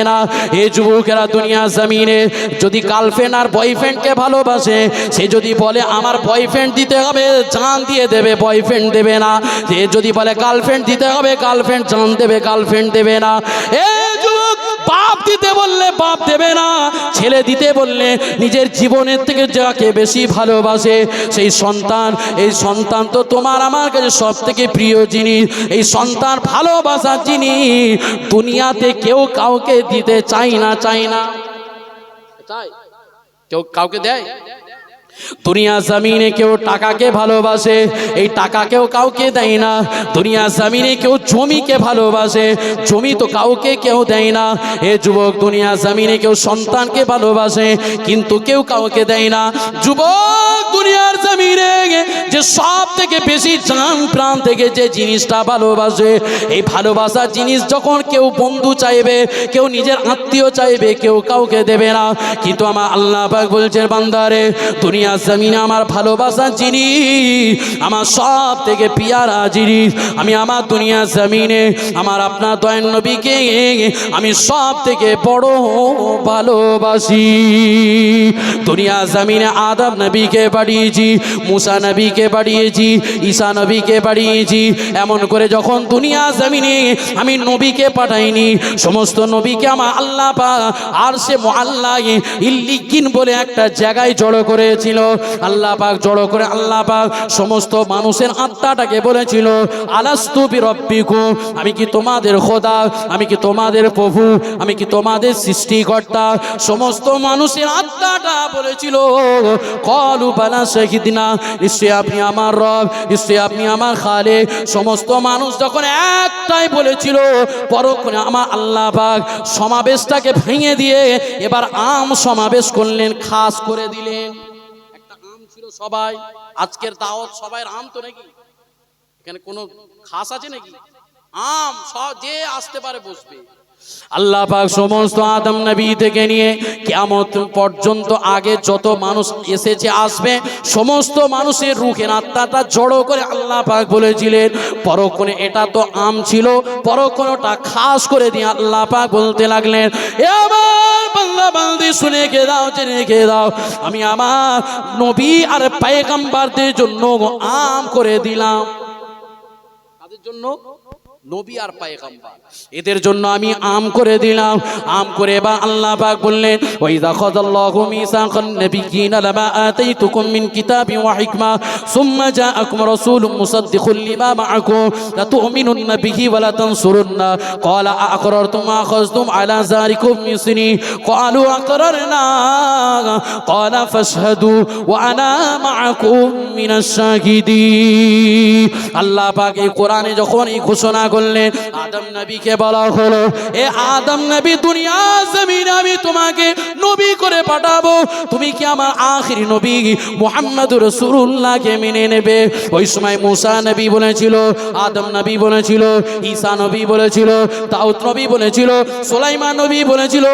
না। এই যুবকেরা, দুনিয়া জমিনে যদি গার্লফ্রেন্ড আর বয়ফ্রেন্ডকে ভালোবাসে, সে যদি বলে আমার বয়ফ্রেন্ড দিতে হবে, জান দিয়ে দেবে, বয়ফ্রেন্ড দেবে না। সে যদি বলে গার্লফ্রেন্ড দিতে হবে, গার্লফ্রেন্ড জান দেবে, গার্লফ্রেন্ড দেবে না। এই যুবক, বাপ দিতে বললে বাপ দেবে না, ছেলে দিতে বললে নিজের জীবনের থেকে যাকে বেশি ভালোবাসে সেই সন্তান, এই সন্তান তো তোমার আমার কাছে সব থেকে প্রিয় জিনিস। এই সন্তান ভালোবাসার জিনিস দুনিয়াতে কেউ কাউকে দিতে চায় না। কেউ কাউকে দেয়? দুনিয়া জমিনে কেউ টাকাকে ভালোবাসে, এই টাকাকেও কাউকে দেয় না। দুনিয়া জমিনে কেউ জমিকে ভালোবাসে, জমি তো কাউকে কেউ দেয় না। এ যুবক, দুনিয়া জমিনে কেউ সন্তানকে ভালোবাসে, কিন্তু কেউ কাউকে দেয় না। যুবক, দুনিয়ার জমিনে যে সব থেকে বেশি জান প্রাণ থেকে যে জিনিসটা ভালোবাসে, এই ভালোবাসার জিনিস যখন কেউ বন্ধু চাইবে, কেউ নিজের আত্মীয় চাইবে, কেউ কাউকে দেবে না। কিন্তু আমার আল্লাহ পাক বলছেন, বান্দারে, দুনিয়া জমিনে আমার ভালোবাসার জিনিস, আমার সব থেকে পিয়ারা জিনিস, আমি আমার দুনিয়া জমিনে আমার আপনার দয়াল নবীকে আমি সব থেকে বড় ভালোবাসি। দুনিয়া জমিনে আদম নবীকে পাঠিয়েছি, মুসা নবীকে পাঠিয়েছি, ঈসা নবীকে পাঠিয়েছি। এমন করে যখন দুনিয়া জমিনে আমি নবীকে পাঠাইনি, সমস্ত নবীকে আমার আল্লাহ পাক আরশে মুআল্লায়ে ইল্লিয়িন বলে একটা জায়গায় জড়ো করেছিল। আল্লাহ পাক জড়ো করে আল্লাহ পাক সমস্ত মানুষের আত্মাটাকে বলেছিল, আলাস্তু বিরব্বিকুম, আমি কি তোমাদের খোদা, আমি কি তোমাদের প্রভু, আমি কি তোমাদের সৃষ্টিকর্তা? সমস্ত মানুষের আত্মাটা বলেছিল, ক্বালু বালা শাহিদনা, নিশ্চয়ই আপনি আমার রব, নিশ্চয়ই আপনি আমার খালেক। সমস্ত মানুষ যখন একটাই বলেছিল, পরক্ষণে আমার আল্লাহ পাক সমাবেশটাকে ভেঙে দিয়ে এবার আম সমাবেশ করলেন, খাস করে দিলেন। সবাই আজকের দাওয়াত সবাই আম তো নাকি? এখানে কোনো খাস আছে নাকি? আম সব যে আসতে পারে বসবে। আল্লাহ পাক সমস্ত আদম নবী থেকে নিয়ে কিয়ামত পর্যন্ত আগে যত মানুষ এসেছে আসবে, সমস্ত মানুষের রূহের আত্মাটা জড়ো করে আল্লাহ পাক বলেছিলেন, পরক্ষণে এটা তো আম ছিল, পরক্ষণটা খাস করে দিয়ে আল্লাহ পাক বলতে লাগলেন, এবার বান্দা বান্দি শুনে কে দাও, জেনে কে দাও, আমি আমার নবী আর পয়গম্বরদের জন্য আম করে দিলাম। কাদের জন্য? নবী আর পয়গম্বর, এদের জন্য আমি আম করে দিলাম। আম করে বা আল্লাহ পাক বললেন, ওয়াইযা খাযাল্লাহু মিসাকান নাবিয়্যিনা লামা আতাইতুকুম মিন কিতাবিন ওয়া হিকমা সুম্মা জাআকুম রাসূলুম মুসাদ্দিকুল লিমা মাআকুম লাতু'মিনুন্না বিহি ওয়া লাতানসুরুন্না ক্বালা আ'আকরারতুম ওয়া আখাযতুম আলা যালিকুম মিসরি ক্বালু আ'আকরারনা ক্বালা ফাশহাদু ওয়া আনা মাআকুম মিনাশ শাহিদিন। আল্লাহ পাক এই কোরআনে যখন এই ঘোষণা করলেন, আদম নবীকে বলা হলো, এ আদম নবী, দুনিয়া জমিনে আমি তোমাকে নবী করে পাঠাবো, তুমি কি আমার আখিরি নবী মুহাম্মদুর রাসূলুল্লাহকে মেনে নেবে? ওই সময় মুসা নবী বলেছিল, আদম নবী বলেছিল, ঈসা নবী বলেছিল, দাউদ নবী বলেছিল, সুলাইমান নবী বলেছিল,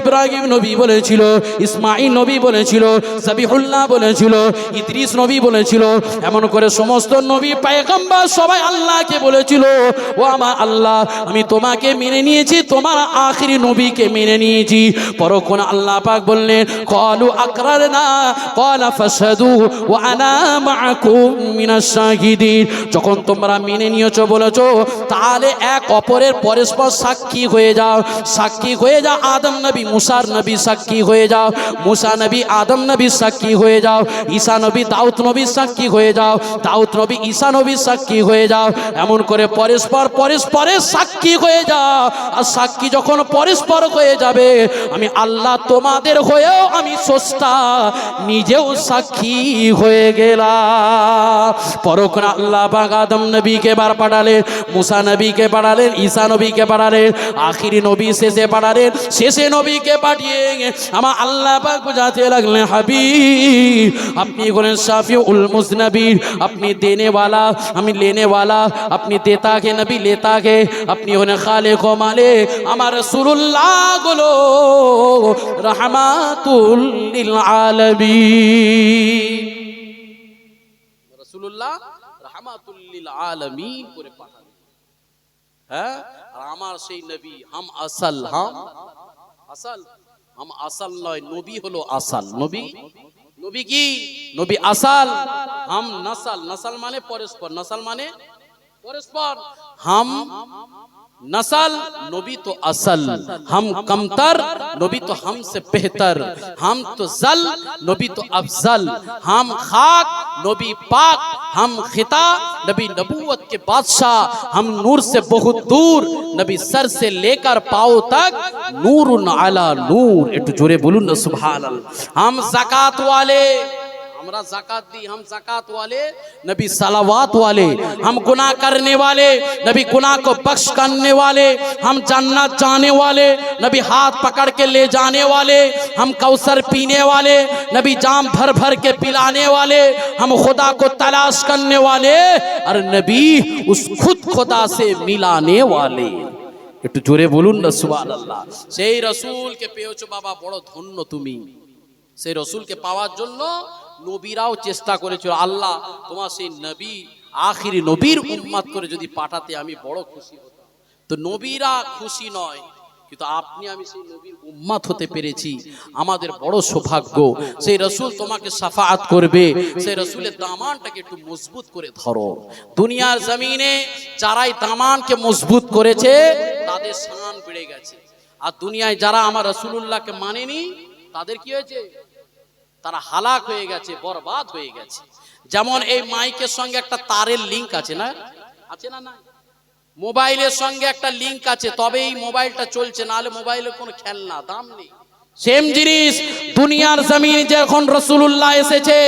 ইব্রাহিম নবী বলেছিল, ইসমাঈল নবী বলেছিল, জবিহুল্লাহ বলেছিল, ইদ্রিস নবী বলেছিল। এমন করে সমস্ত নবী পয়গম্বর সবাই আল্লাহকে বলেছিল, ও আমার আল্লাহ, আমি তোমাকে মেনে নিয়েছি, তোমার আখিরি নবীকে মেনে নিয়েছি। পরক্ষণে আল্লাহ পাক বললেন, ক্বালু আকরারনা ক্বালা ফাশহাদু ওয়া আনা মাআকুম মিনাশ শাহিদিন। যখন তোমরা মেনে নিয়েছো বলেছো, তাহলে এক অপরের পরস্পর সাক্ষী হয়ে যাও, সাক্ষী হয়ে যাও। আদম নবী মুসার নবী সাক্ষী হয়ে যাও, মুসা নবী আদম নবীর সাক্ষী হয়ে যাও, ঈসা নবী দাউদ নবীর সাক্ষী হয়ে যাও, দাউদ নবী ঈসা নবীর সাক্ষী হয়ে যাও। এমন করে পরস্পরের সাক্ষী হয়ে যাও। আর সাক্ষী যখন পরস্পর হয়ে যাবে, আমি আল্লাহ তোমাদের হয়েও আমি স্রষ্টা নিজেও সাক্ষী হয়ে গেলাম। পরক্ষণে আল্লাহ পাক আদম নবীকে বার পাঠালেন, মুসা নবীকে পাঠালেন, ঈসা নবীকে পাঠালেন, আখিরি নবী শেষে পাঠালেন। শেষে নবীকে পাঠিয়ে আমার আল্লাহ পাক বুঝাতে লাগলেন, হাবিব, আপনি হলেন শাফিউল মুজনাবির, আপনি দেনে ওয়ালা, আমি লেনে ওয়ালা, আপনি দেতা কে নবী, लेता है अपनी उन्हें खाले को माले हमारे रसूलुल्लाह गुलो रहमतुल लिल आलमीन रसूलुल्लाह रहमतुल लिल आलमीन করে পাঠান হ্যাঁ আর আমার সেই নবী हम असल हम असल নয় নবী হলো আসল নবী নবী কি নবী আসল हम नसल মানে পরস্পর नसल মানে পরস্পর हम नसल नबी तो असल हम कमतर नबी तो हमसे बेहतर हम तो जल नबी तो अफजल हम खाक नबी पाक हम खिता नबी नबूवत के बादशाह हम नूर से बहुत दूर नबी सर से लेकर पाँव तक नूरुन अला नूर একটু জোরে বলুন না সুবহানাল্লাহ हम ज़कात वाले हमरा ज़कात दी हम ज़कात वाले नबी सलावात वाले हम गुनाह करने वाले नबी गुनाह को बख्श करने वाले हम जन्नत जाने वाले नबी हाथ पकड़ के ले जाने वाले हम कौसर पीने वाले नबी जाम भर भर के पिलाने वाले हम खुदा को तलाश करने वाले और नबी उस खुद खुदा से मिलाने वाले একটু জোরে বলুন না সুবহানাল্লাহ সেই রাসূলকে পেয়েছো বাবা বড় ধন্য তুমি সেই রাসূলকে পাওয়ার জন্য নবীরাও চেষ্টা করেছিল আল্লাহ তোমার সেই নবী আখিরি নবীর উম্মত করে যদি পাঠাতে আমি বড় খুশি হতাম তো নবীরা খুশি নয় কিন্তু আপনি আমি সেই নবীর উম্মত হতে পেরেছি আমাদের বড় সৌভাগ্য সেই রাসূল তোমাকে শাফাআত করবে সেই রাসূলের দামানটাকে একটু মজবুত করে ধরো দুনিয়ার জমিনে যারাই দামানকে মজবুত করেছে তাদের শান বেড়ে গেছে আর দুনিয়ায় যারা আমার রাসূলুল্লাহকে মানেনি তাদের কি হয়েছে তারা হালাক হয়ে গেছে বরবাদ হয়ে গেছে যেমন এই মাইকের সঙ্গে একটা তারের লিংক আছে না না মোবাইলের সঙ্গে একটা লিংক আছে তবে এই মোবাইলটা চলছে না হলে মোবাইলের কোনো খেলনা দাম নেই সেম জিনিস দুনিয়ার জমিনে যখন রাসূলুল্লাহ এসেছে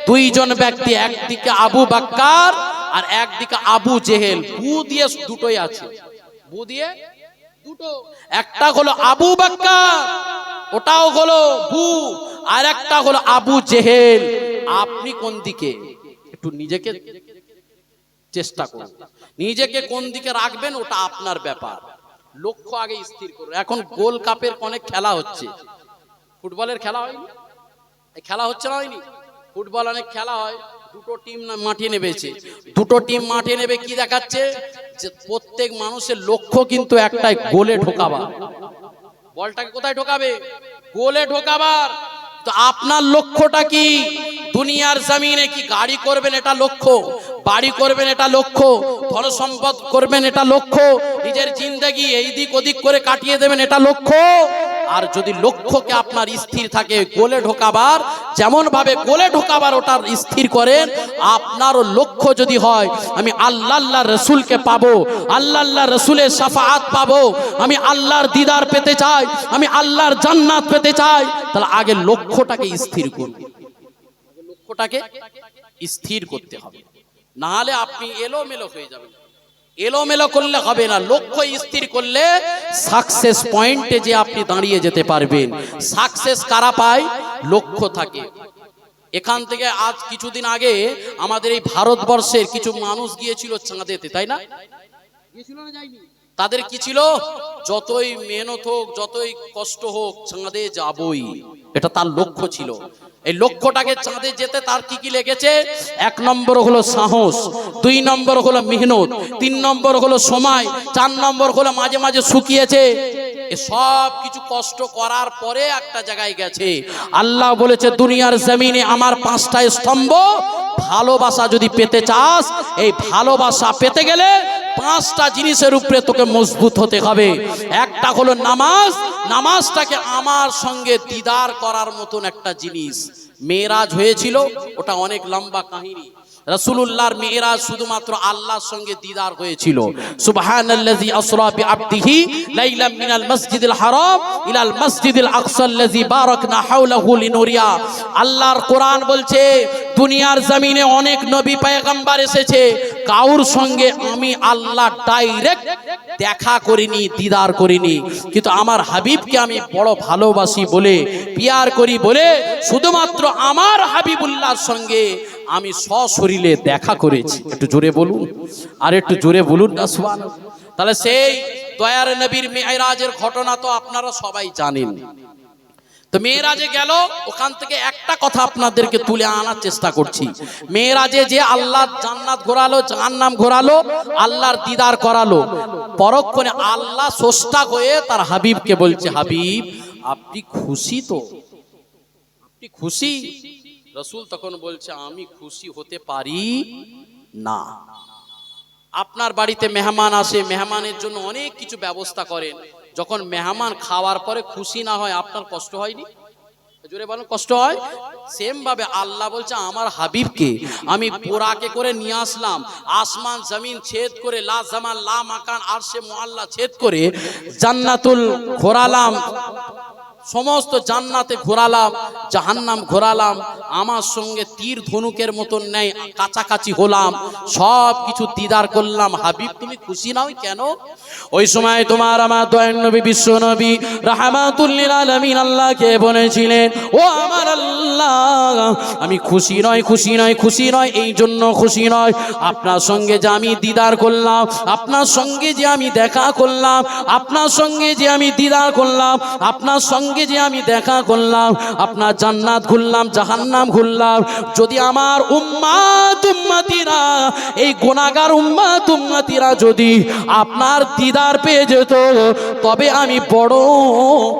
দুইজন ব্যক্তি একদিকে আবু বকর আর একদিকে আবু জেহেল বু দিয়ে দুটোই আছে বু দিয়ে দুটো একটা হলো আবু বকর ওটাও হলো বু আর একটা হলো আবু জেহেল আপনি কোন দিকে একটু নিজেকে চেষ্টা করুন নিজেকে কোন দিকে রাখবেন ওটা আপনার ব্যাপার লক্ষ্য আগে স্থির করুন এখন গোল্ড কাপের অনেক খেলা হচ্ছে ফুটবলের খেলা হয়নি এই খেলা হচ্ছে না হয়নি ফুটবল অনেক খেলা হয় দুটো টিম মাঠে নেমেছে দুটো টিম মাঠে নেবে কি দেখাচ্ছে যে প্রত্যেক মানুষের লক্ষ্য কিন্তু একটাই গোলে ঢোকাবার বলটাকে কোথায় ঢোকাবে গোলে ঢোকাবার তো আপনার লক্ষ্যটা কি দুনিয়ার জমিনে কি গাড়ি করবেন এটা লক্ষ্য বাড়ি করবেন এটা লক্ষ্য ধন সম্পদ করবেন এটা লক্ষ্য নিজের জিন্দেগি এই দিক ওদিক করে কাটিয়ে দেবেন এটা লক্ষ্য আর যদি লক্ষ্যকে আপনার স্থির থাকে গোলে ঢোকাবার যেমন ভাবে গোলে ঢোকাবার ওটার স্থির করেন আপনারও লক্ষ্য যদি হয় আমি আল্লাহর রাসূলকে পাবো আল্লাহর রাসূলের শাফাআত পাবো আমি আল্লাহর দিদার পেতে চাই আমি আল্লাহর জান্নাত পেতে চাই তাহলে আগে লক্ষ্যটাকে স্থির করুন লক্ষ্যটাকে স্থির করতে হবে না হলে আপনি এলোমেলো হয়ে যাবেন এলোমেলো করলে হবে না লক্ষ্য স্থির করলে সাকসেস পয়েন্টে যে আপনি দাঁড়িয়ে যেতে পারবেন সাকসেস কারা পায় লক্ষ্য থাকে এখান থেকে আজ কিছুদিন আগে আমাদের এই ভারতবর্ষের কিছু মানুষ গিয়েছিল চাঁদেতে তাই না গিয়েছিল না যায়নি তাদের কি ছিল যতই মেহনত হোক যতই কষ্ট হোক চাঁদে যাবই এটা তার লক্ষ্য ছিল এই লক্ষ্যটাকে চাঁদে যেতে তার কি কি লেগেছে এক নম্বর হলো সাহস দুই নম্বর হলো মেহনত তিন নম্বর হলো সময় চার নম্বর হলো মাঝে মাঝে শুকিয়েছে এই সব কিছু কষ্ট করার পরে একটা জায়গায় গেছে আল্লাহ বলেছে দুনিয়ার জমিনে আমার পাঁচটা স্তম্ভ ভালোবাসা যদি পেতে চাস এই ভালোবাসা পেতে গেলে পাঁচটা জিনিসের উপরে তোকে মজবুত হতে হবে একটা হলো নামাজ নামাজটাকে আমার সঙ্গে দিদার করার মতন একটা জিনিস মেরাজ হয়েছিল ওটা অনেক লম্বা কাহিনী রাসূলুল্লাহর মেরাজ শুধুমাত্র আল্লাহর সঙ্গে দিদার হয়েছিল সুবহানাল্লাযী আসরা বিআবদিহি লাইলাম মিনাল মসজিদিল হারাম ইলাল মসজিদিল আকসাল্লাযী বারাকনা হাওলাহু লিনুরিয়া আল্লাহর কোরআন বলছে দুনিয়ার জমিনে অনেক নবী পয়গম্বর এসেছে কাউর সঙ্গে আমি আল্লাহ ডাইরেক্ট দেখা করিনি দিদার করিনি কিন্তু আমার হাবিবকে আমি বড় ভালোবাসি বলে পিয়ার করি বলে শুধুমাত্র আমার হাবিবুল্লাহর সঙ্গে আমি সশরীরে দেখা করেছি। একটু জোরে বলুন, আর একটু জোরে বলুন না সুবহানাল্লাহ। তাহলে সেই দয়ার নবীর মেরাজের ঘটনা তো আপনারা সবাই জানেন। তো মেরাজে গেল, ওখান থেকে একটা কথা আপনাদেরকে তুলে আনার চেষ্টা করছি। মেরাজে যে আল্লাহ জান্নাত ঘোরালো, জাহান্নাম ঘোরালো, আল্লাহর দিদার করালো, পরক্ষণে আল্লাহ স্রষ্টা হয়ে তার হাবিবকে বলছে, হাবিব আপনি খুশি তো? আপনি খুশি? রাসূল তখন বলছে, আমি খুশি হতে পারি না। আপনার বাড়িতে মেহমান আসে, মেহমানের জন্য অনেক কিছু ব্যবস্থা করেন, যখন মেহমান খাওয়ার পরে খুশি না হয়, আপনার কষ্ট হয়নি? জোরে বলেন, কষ্ট হয়? সেম ভাবে আল্লাহ বলছে, আমার হাবিবকে আমি বোরাকে করে নিয়ে আসলাম, আসমান জমিন ছেদ করে, লা জামান লা মাকান আরশে মুআল্লা ছেদ করে জান্নাতুল ঘোরালাম, সমস্ত জান্নাতে ঘোরালাম, জাহান্নাম ঘোরালাম, আমার সঙ্গে তীর ধনুকের মতন নেই কাছাকাছি হলাম, সব কিছু দিদার করলাম। হাবিব তুমি খুশি নাও কেন? ওই সময় তোমার আমার দয়ার নবী বিশ্ব নবী রাহমাতুল লিল আলামিন আল্লাহকে বলেছিলেন, ও আমার আল্লাহ, আমি খুশি নয়, খুশি নয়, খুশি নয়, এই জন্য খুশি নয়, আপনার সঙ্গে যে আমি দিদার করলাম, আপনার সঙ্গে যে আমি দেখা করলাম, আপনার সঙ্গে যে আমি দিদার করলাম, আপনার সঙ্গে যে আমি দেখা করলাম, আপনার জান্নাত ঘুরলাম, জাহান্নাম ঘুরলাম, যদি আমার উম্মাত উম্মতিরা, এই গুনাহগার উম্মাত উম্মতিরা যদি আপনার দিদার পেয়ে যেত, তবে আমি বড়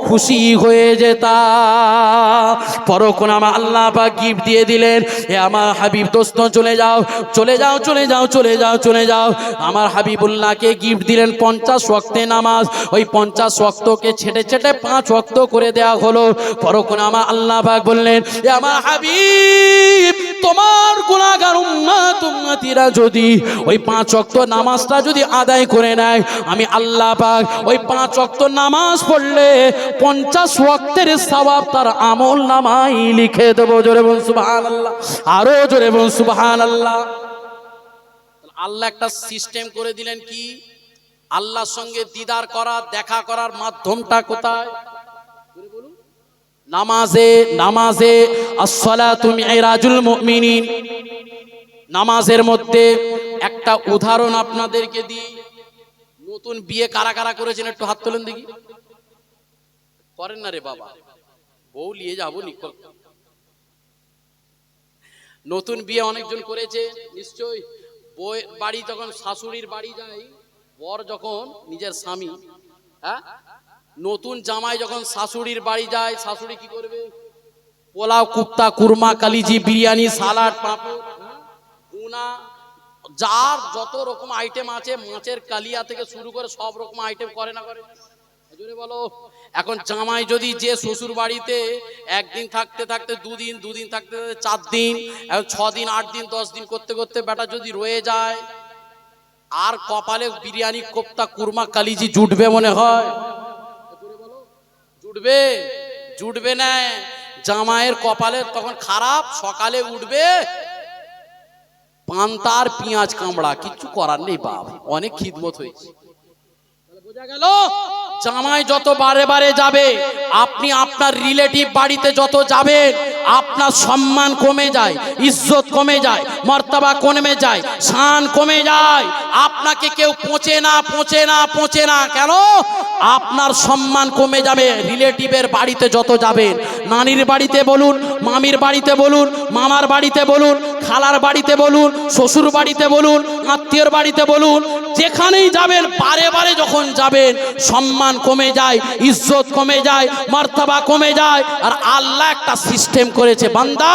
খুশি হয়ে যেতাম। পরক্ষণ আমার আল্লাহ পাক গিফট দিয়ে দিলেন, এ আমার হাবিব দোস্ত চলে যাও, চলে যাও, চলে যাও, চলে যাও, চলে যাও। আমার হাবিবুল্লাহকে গিফট দিলেন 50 ওয়াক্তে নামাজ। ওই 50 ওয়াক্তকে ছেটে ছেটে 5 ওয়াক্ত করে দেয়া হলো। পরক্ষণ আমার আল্লাহ পাক বললেন, এ আমার হাবিব, তোমার গুনাহগার উম্মত উম্মতিরা যদি ওই 5 ওয়াক্ত নামাজটা যদি আদায় করে নেয়, আমি আল্লাহ পাক ওই 5 ওয়াক্ত নামাজ পড়লে 50 ওয়াক্তের সওয়াব তার আমল নামায় লিখে দেব। জোরে বলুন সুবহানাল্লাহ, আরো জোরে বলুন সুবহানাল্লাহ। আল্লাহ একটা সিস্টেম করে দিলেন, কি? আল্লাহর সঙ্গে দিদার করা, দেখা করার মাধ্যমটা কোথায়? নামাজে। নামাজে আসসালাতু মিরাজুল মুমিনিন। নামাজের মধ্যে একটা উদাহরণ আপনাদেরকে দিই। নতুন বিয়ে কারা কারা করেছেন একটু হাত তোলেন দেখি। করেন না রে বাবা, বউ নিয়ে যাবো নিকল। নতুন বিয়ে অনেকজন করেছে নিশ্চয়ই। বউ বাড়ি যখন শাশুড়ির বাড়ি যায়, বর যখন নিজের স্বামী, হ্যাঁ, নতুন জামাই যখন শাশুড়ির বাড়ি যায়, শাশুড়ি কি করবে? পোলাও, কুপ্তা, কুরমা, কালিজি, বিরিয়ানি, সালাড, পাঁপড়, গুনা, যার যত রকম আইটেম আছে, মাছের কালিয়া থেকে শুরু করে সব রকম আইটেম করে না করে? জোরে বলো। এখন জামাই যদি যে শ্বশুর বাড়িতে একদিন থাকতে থাকতে দুদিন, দুদিন থাকতে থাকতে 4 দিন, 6 দিন, 8 দিন, 10 দিন করতে করতে বেটা যদি রয়ে যায়, আর কপালে বিরিয়ানি, কোপ্তা, কুরমা, কালিজি জুটবে মনে হয়? জুটবে? জুটবে না। জামাইয়ের কপালে তখন খারাপ, সকালে উঠবে পান্তার পেঁয়াজ কামড়া, কিচ্ছু করার নেই বাপ, অনেক খিদমত হয়েছে। বোঝা গেল? জামাই যত বারে বারে যাবে, আপনি আপনার রিলেটিভ বাড়িতে যত যাবেন, আপনার সম্মান কমে যায়, ইজ্জত কমে যায়, মর্তবা কমে যায়, শান কমে যায়, আপনাকে কেউ পৌঁছে না, পৌঁছে না, পৌঁছে না। কেন? আপনার সম্মান কমে যাবে। রিলেটিভের বাড়িতে যত যাবেন, নানির বাড়িতে বলুন, মামির বাড়িতে বলুন, মামার বাড়িতে বলুন, খালার বাড়িতে বলুন, শ্বশুর বাড়িতে বলুন, আত্মীয়র বাড়িতে বলুন, যেখানেই যাবেন, বারে বারে যখন যাবেন, সম্মান কমে যায়, ইজ্জত কমে যায়, মর্তবা কমে যায়। আর আল্লাহ একটা সিস্টেম করেছে, বান্দা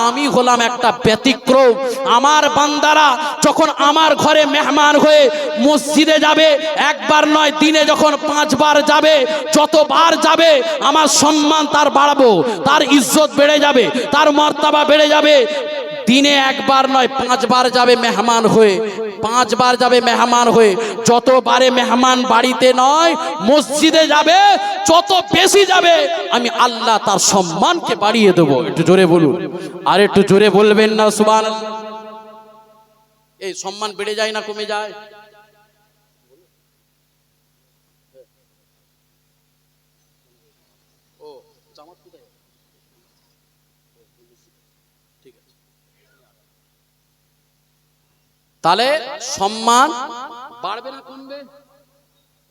আমি হলাম একটা ব্যতিক্রম। আমার বান্দারা যখন আমার ঘরে মেহমান হয়ে মসজিদে যাবে, একবার নয়, দিনে যখন 5 বার যাবে, যতবার যাবে আমার সম্মান তার বাড়াবো, তার ইজ্জত বেড়ে যাবে, তার মর্তবা বেড়ে যাবে। দিনে একবার নয়, 5 বার যাবে মেহমান হয়ে, 5 বার যাবে মেহমান হয়ে। যতবারে মেহমান বাড়িতে নয় মসজিদে যাবে, যত বেশি যাবে, আমি আল্লাহ তার সম্মানকে বাড়িয়ে দেবো। একটু জোরে বলুন, আর একটু জোরে বলবেন না সুবহানাল্লাহ। এই সম্মান বেড়ে যায় না কমে যায়? ও জামাত কোথায়? ঠিক আছে। তাহলে সম্মান বাড়বে না কমবে?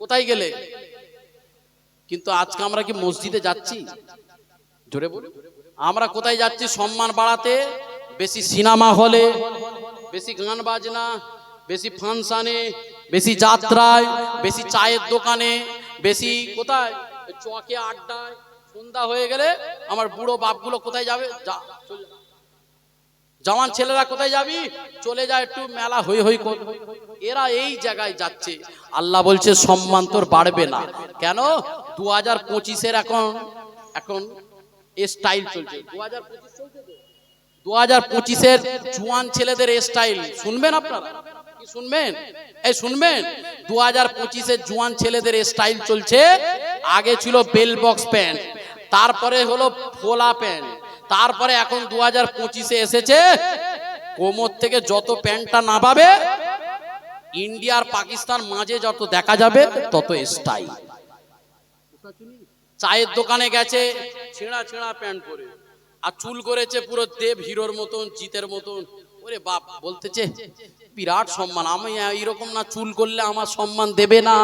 কোথায় গেলে? কিন্তু আজকে আমরা কি মসজিদে যাচ্ছি? জোরে বলি, আমরা কোথায় যাচ্ছি সম্মান বাড়াতে? বেশি সিনেমা হলে, বেশি গান বাজনা, বেশি ফাংশনে, বেশি যাত্রায়, বেশি চায়ের দোকানে, বেশি কোথায় চকে আড্ডায়। সন্ধ্যা হয়ে গেলে আমার বুড়ো বাপগুলো কোথায় যাবে? জওয়ান ছেলেরা কোথায় যাবি? চলে যায় একটু মেলা হই হই করে। এরা এই জায়গায় যাচ্ছে। আল্লাহ বলছে সম্মান তোর বাড়বে না। কেন? 2025-এর এখন স্টাইল চলছে। 2025 চলছে তো, 2025-এর জওয়ান ছেলেদের স্টাইল শুনবেন আপনারা? কি শুনবেন? এই শুনবেন, 2025-এর জওয়ান ছেলেদের স্টাইল চলছে। আগে ছিল বেল বক্স প্যান্ট, তারপরে হলো ফোলা প্যান্ট, তারপরে এখন 2025-এ এসেছে কোমর থেকে যত প্যান্টটা নামাবে, ইন্ডিয়া আর পাকিস্তান মাঝে যত দেখা যাবে তত স্টাইল। চায়ের দোকানে গেছে ছেঁড়া ছেঁড়া প্যান্ট পরে, আর চুল করেছে পুরো দেব হিরোর মতন, জিতের মতন। ওরে বাপ, বলতেছে বিরাট সম্মান। আমি এইরকম না চুল করলে আমার সম্মান দেবে না,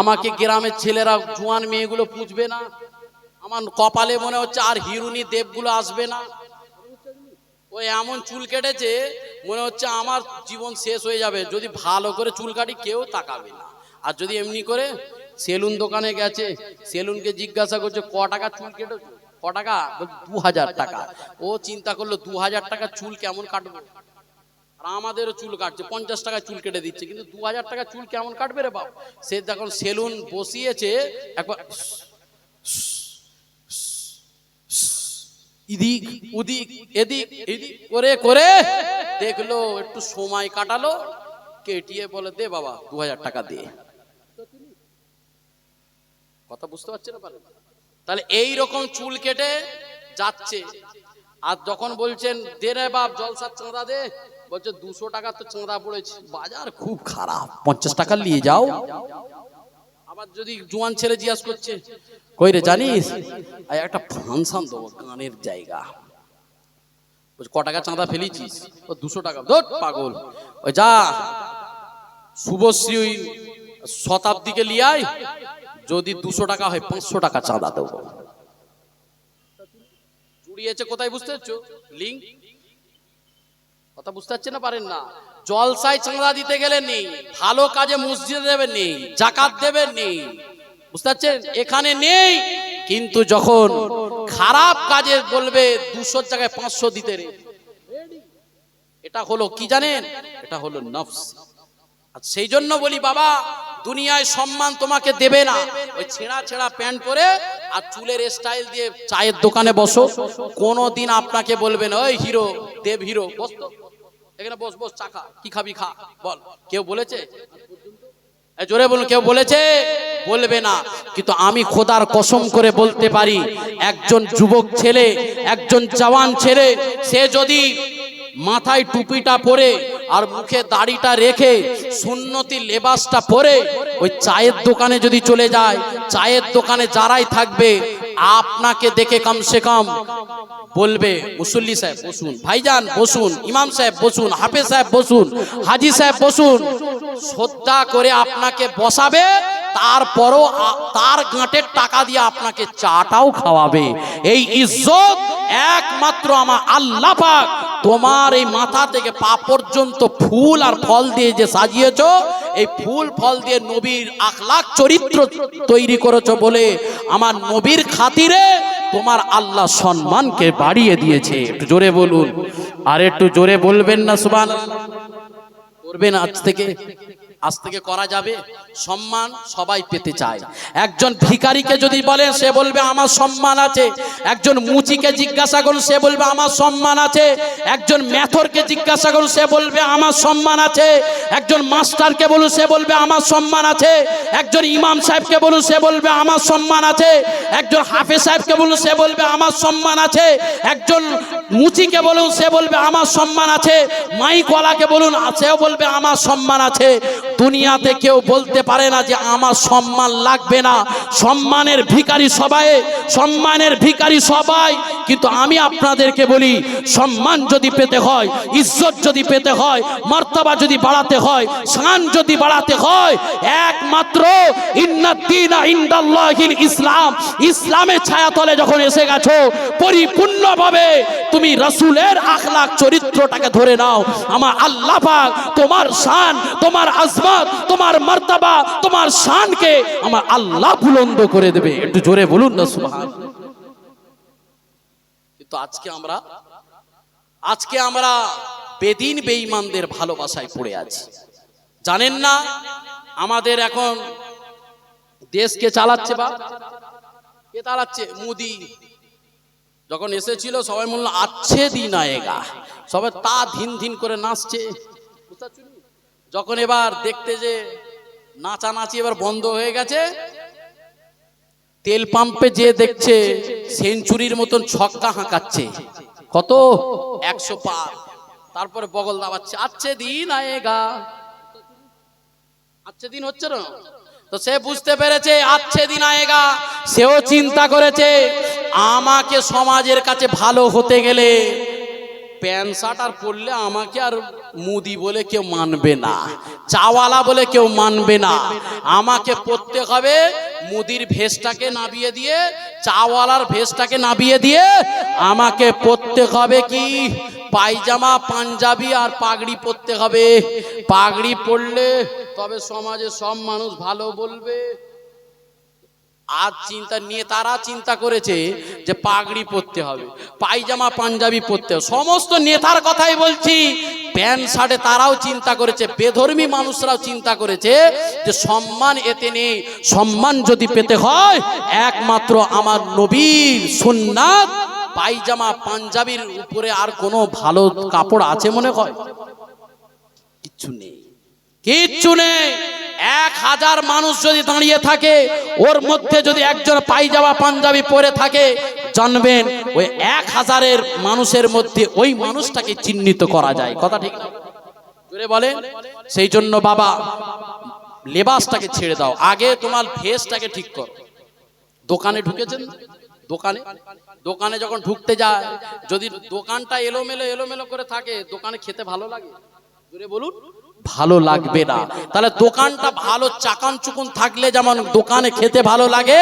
আমাকে গ্রামের ছেলেরা জোয়ান মেয়েগুলো পুছবে না, আমার কপালে মনে হচ্ছে আর হিরুনি দেবগুলো আসবে না। ওই এমন চুল কেটেছে মনে হচ্ছে আমার জীবন শেষ হয়ে যাবে। যদি ভালো করে চুল কাটি কেউ তাকাবে না, আর যদি এমনি করে সেলুন দোকানে গেছে, সেলুনকে জিজ্ঞাসা করছে ক টাকা চুল কেটেছো? ক টাকা? 2000 টাকা। ও চিন্তা করলো 2000 টাকা চুল কেমন কাটবো, আর আমাদেরও চুল কাটছে 50 টাকা চুল কেটে দিচ্ছে, কিন্তু 2000 টাকা চুল কেমন কাটবে রে বাপ? সে যখন সেলুন বসিয়েছে একবার এদিক ওদিক এদিক এদিক করে করে দেখলো, একটু সময় কাটালো, কেটিয়ে বলে দে বাবা 2000 টাকা দে। কথা বুঝতে পারছেন না? তাহলে এই রকম চুল কেটে যাচ্ছে। আর যখন বলছেন দে রে বাপ জলসার চাঁদা দে, বলছে 200 টাকা তো চাঁদা পড়েছে, বাজার খুব খারাপ, 50 টাকা নিয়ে যাও। আবার যদি জোয়ান ছেলে জিজ্ঞাসা করছে কই রে জানিস, একটা ফাংশন দেবো গানের জায়গা, ক টাকা চাঁদা ফেলেছিস? ও 200 টাকা। ধুর পাগল, ওই যা শুভশ্রী শতাব্দীকে লিয়ে আয়, যদি 200 টাকা হয় 500 টাকা চাঁদা দেবো। জুড়িয়েছে কোথায় বুঝতে পারছো? লিঙ্ক। কথা বুঝতে পারছেন না? পারেন না। জলসায় চাঁদা দিতে গেলে নেই, ভালো কাজে মসজিদে দেবেন নেই, জাকাত দেবেন নেই, বুঝতে পারছেন? এখানে নেই। কিন্তু যখন খারাপ কাজে বলবে 200 জায়গায় 500 দিতে রে, এটা হলো কি জানেন? এটা হলো নফস। আর সেই জন্য বলি বাবা, দুনিয়ায় সম্মান তোমাকে দেবে না ওই ছেঁড়া ছেঁড়া প্যান্ট পরে আর চুলের স্টাইল দিয়ে চায়ের দোকানে বসো। কোনোদিন আপনাকে বলবেন ওই হিরো দেব হিরো বস তো এখানে, বস বস চা খা, কি খাবি খা বল। কেউ বলেছে? জোরে বলুন, কেউ বলেছে? বলবে না। কিন্তু আমি খোদার কসম করে বলতে পারি, একজন যুবক ছেলে, একজন জওয়ান ছেলে, সে যদি মাথায় টুপিটা পরে আর মুখে দাড়িটা রেখে সুন্নতি লেবাসটা পরে ওই চায়ের দোকানে যদি চলে যায়, চায়ের দোকানে যারাই থাকবে আপনাকে দেখে কমসে কম বলবে মুসল্লি সাহেব বসুন, ভাইজান বসুন, ইমাম সাহেব বসুন, হাফেজ সাহেব বসুন, হাজি সাহেব বসুন, শ্রদ্ধা করে আপনাকে বসাবে। তারপরও তার গাঁটের টাকা দিয়ে আপনাকে চাটাও খাওয়াবে। এই ইজ্জত একমাত্র আমার আল্লাহ পাক তোমার এই মাথা থেকে পা পর্যন্ত ফুল আর ফল দিয়ে যে সাজিয়েছো, এই ফুল ফল দিয়ে নবীর আখলাক চরিত্র তৈরি করেছো বলে আমার নবীর খাতিরে তোমার আল্লাহ সম্মানকে বাড়িয়ে দিয়েছে। একটু জোরে বলুন, আর একটু জোরে বলবেন না সুবহানাল্লাহ? করবেন আজ থেকে করা যাবে। সম্মান সবাই পেতে চায়। একজন ভিখারিকে যদি বলেন সে বলবে আমার সম্মান আছে, একজন মুচিকে জিজ্ঞাসা করুন সে বলবে আমার সম্মান আছে, একজন মেথরকে জিজ্ঞাসা করুন সে বলবে আমার সম্মান আছে, একজন মাস্টারকে বলুন সে বলবে আমার সম্মান আছে, একজন ইমাম সাহেবকে বলুন সে বলবে আমার সম্মান আছে, একজন হাফেজ সাহেবকে বলুন সে বলবে আমার সম্মান আছে, একজন মুচিকে বলুন সে বলবে আমার সম্মান আছে, মাইকওয়ালাকে বলুন সেও বলবে আমার সম্মান আছে। দুনিয়াতে কেউ বলতে পারে না যে আমার সম্মান লাগবে না। সম্মানের ভিখারি সবাই, সম্মানের ভিখারি সবাই। কিন্তু আমি আপনাদেরকে বলি, সম্মান যদি পেতে হয়, ইজ্জত যদি পেতে হয়, মর্তবা যদি বাড়াতে হয়, শান যদি বাড়াতে হয়, একমাত্র ইন্নাদ্দীনা ইনদাল্লাহিল ইসলাম, ইসলামের ছায়াতলে যখন এসে গেছো, পরিপূর্ণভাবে তুমি রাসূলের আখলাক চরিত্রটাকে ধরে নাও, আমার আল্লাহ পাক তোমার শান, তোমার আজমত, তোমার মর্তবা, তোমার শানকে আমার আল্লাহ বুলন্দ করে দেবে। একটু জোরে বলুন না সুবহানাল্লাহ। কিন্তু আজকে আমরা বেদিন বেঈমানদের ভালোবাসায় পড়ে আছি। জানেন না আমাদের এখন দেশকে চালাচ্ছে বা কে চালাচ্ছে? মোদি। যখন এসেছিল সবাই বলল আচ্ছে দিন আয়েগা, সবাই তা ধিন ধিন করে নাচছে। যখন এবার দেখতে যে নাচানাচি এবার বন্ধ হয়ে গেছে, তেল পাম্পে যে দেখছে সেঞ্চুরির মতন ছক্কা হাঁকাচ্ছে, কত 100 পার, তারপরে বগল দাবাচ্ছে, আচ্ছে দিন আয়েগা। আচ্ছে দিন হচ্ছে না তো সে বুঝতে পেরেছে আচ্ছে দিন আয়েগা। সেও চিন্তা করেছে আমাকে সমাজের কাছে ভালো হতে গেলে প্যান্ট শার্ট আর পরলে আমাকে আর মুদি বলে কেউ মানবে না, চাওয়ালা বলে কেউ মানবে না। আমাকে পরতে হবে মুদির ভেষটাকে নাবিয়ে দিয়ে, চাওয়ালার ভেষটাকে নাবিয়ে দিয়ে আমাকে পরতে হবে কি পায়জামা পাঞ্জাবি আর পাগড়ি পরতে হবে। পাগড়ি পরলে তবে সমাজে সব মানুষ ভালো বলবে। আজ চিন্তা নিয়ে তারা চিন্তা করেছে যে পাগড়ি পরতে হবে, পায়জামা পাঞ্জাবি পরতে হবে। সমস্ত নেতার কথাই বলছি, প্যান্ট শার্টে তারাও চিন্তা করেছে, বেধর্মী মানুষরাও চিন্তা করেছে যে সম্মান এতে নেই। সম্মান যদি পেতে হয় একমাত্র আমার নবীর সুন্নাত, পায়জামা পাঞ্জাবির উপরে আর কোনো ভালো কাপড় আছে মনে হয়? কিচ্ছু নেই, কিচ্ছু নেই। 1000 মানুষ যদি দাঁড়িয়ে থাকে, ওর মধ্যে যদি একজন পায়জামা পাঞ্জাবি পরে থাকে, জানবেন ওই 1000 মানুষের মধ্যে ওই মানুষটাকে চিহ্নিত করা যায়। কথা ঠিক না? জোরে বলেন। সেই জন্য বাবা লেবাসটাকে ছেড়ে দাও, আগে তোমার ভেষটাকে ঠিক করো। দোকানে ঢুকেছেন, দোকানে যখন ঢুকতে যায়, যদি দোকানটা এলোমেলো করে থাকে, দোকানে খেতে ভালো লাগে? জোরে বলুন, ভালো লাগবে না। তাহলে দোকানটা ভালো চাকান চুকুন থাকলে যেমন দোকানে খেতে ভালো লাগে,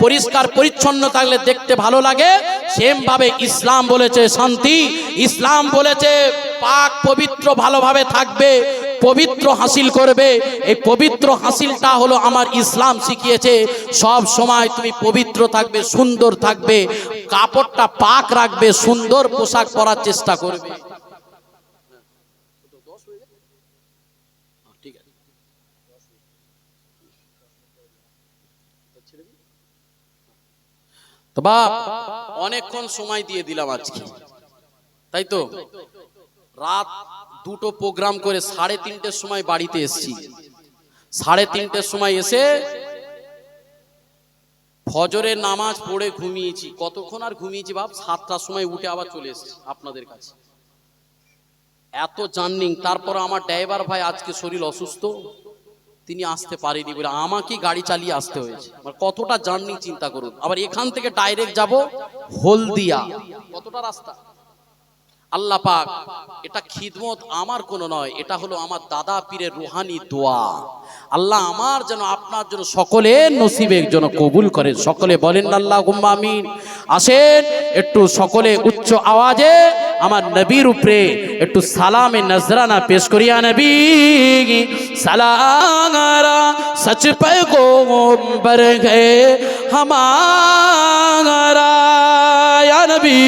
পরিষ্কার পরিচ্ছন্ন থাকলে দেখতে ভালো লাগে, সেম ভাবে ইসলাম বলেছে শান্তি, ইসলাম বলেছে পাক পবিত্র ভালোভাবে থাকবে, পবিত্র হাসিল করবে। এই পবিত্র হাসিলটা হলো আমার ইসলাম শিখিয়েছে। সব সময় তুমি পবিত্র থাকবে, সুন্দর থাকবে, কাপড়টা পাক রাখবে, সুন্দর পোশাক পরার চেষ্টা করবে। তো বাপ অনেকক্ষণ সময় দিয়ে দিলাম আজকে, তাই তো? রাত 2টো প্রোগ্রাম করে 3:30টার সময় বাড়িতে এসেছি। 3:30টার সময় এসে ফজরের নামাজ পড়ে ঘুমিয়েছি। কতক্ষণ আর ঘুমিয়েছি বাপ? 7টার সময় উঠে আবার চলে এসেছি আপনাদের কাছে। এত জার্নিং, তারপর আমার ড্রাইভার ভাই আজকে শরীর অসুস্থ, তিনি আসতে পারেনি বলে আমাকে গাড়ি চালিয়ে আসতে হয়েছে। কতটা জার্নি চিন্তা করুন। আবার এখান থেকে ডাইরেক্ট যাব হলদিয়া, কতটা রাস্তা। আল্লাহ পাক, এটা খিদমত আমার কোনো নয়, এটা হলো আমার দাদা পীরের রুহানি দোয়া। আল্লাহ আমার যেন আপনার জন্য সকলের নসিবের জন্য কবুল করেন। সকলে বলেন আল্লাহুম্মা আমিন। আসেন একটু সকলে উচ্চ আওয়াজে আমার নবীর উপরে একটু সালামে নজরানা পেশ করিয়া। নবী সালারা সচ पैगंबर है हमारा, या नबी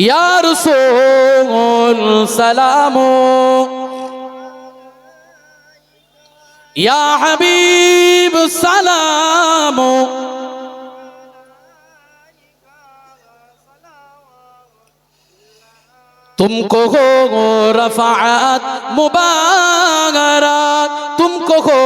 या रसूल सलामो, या हबीब सलामो, तुमको हो रफ़ाअत मुबारक, तुमको हो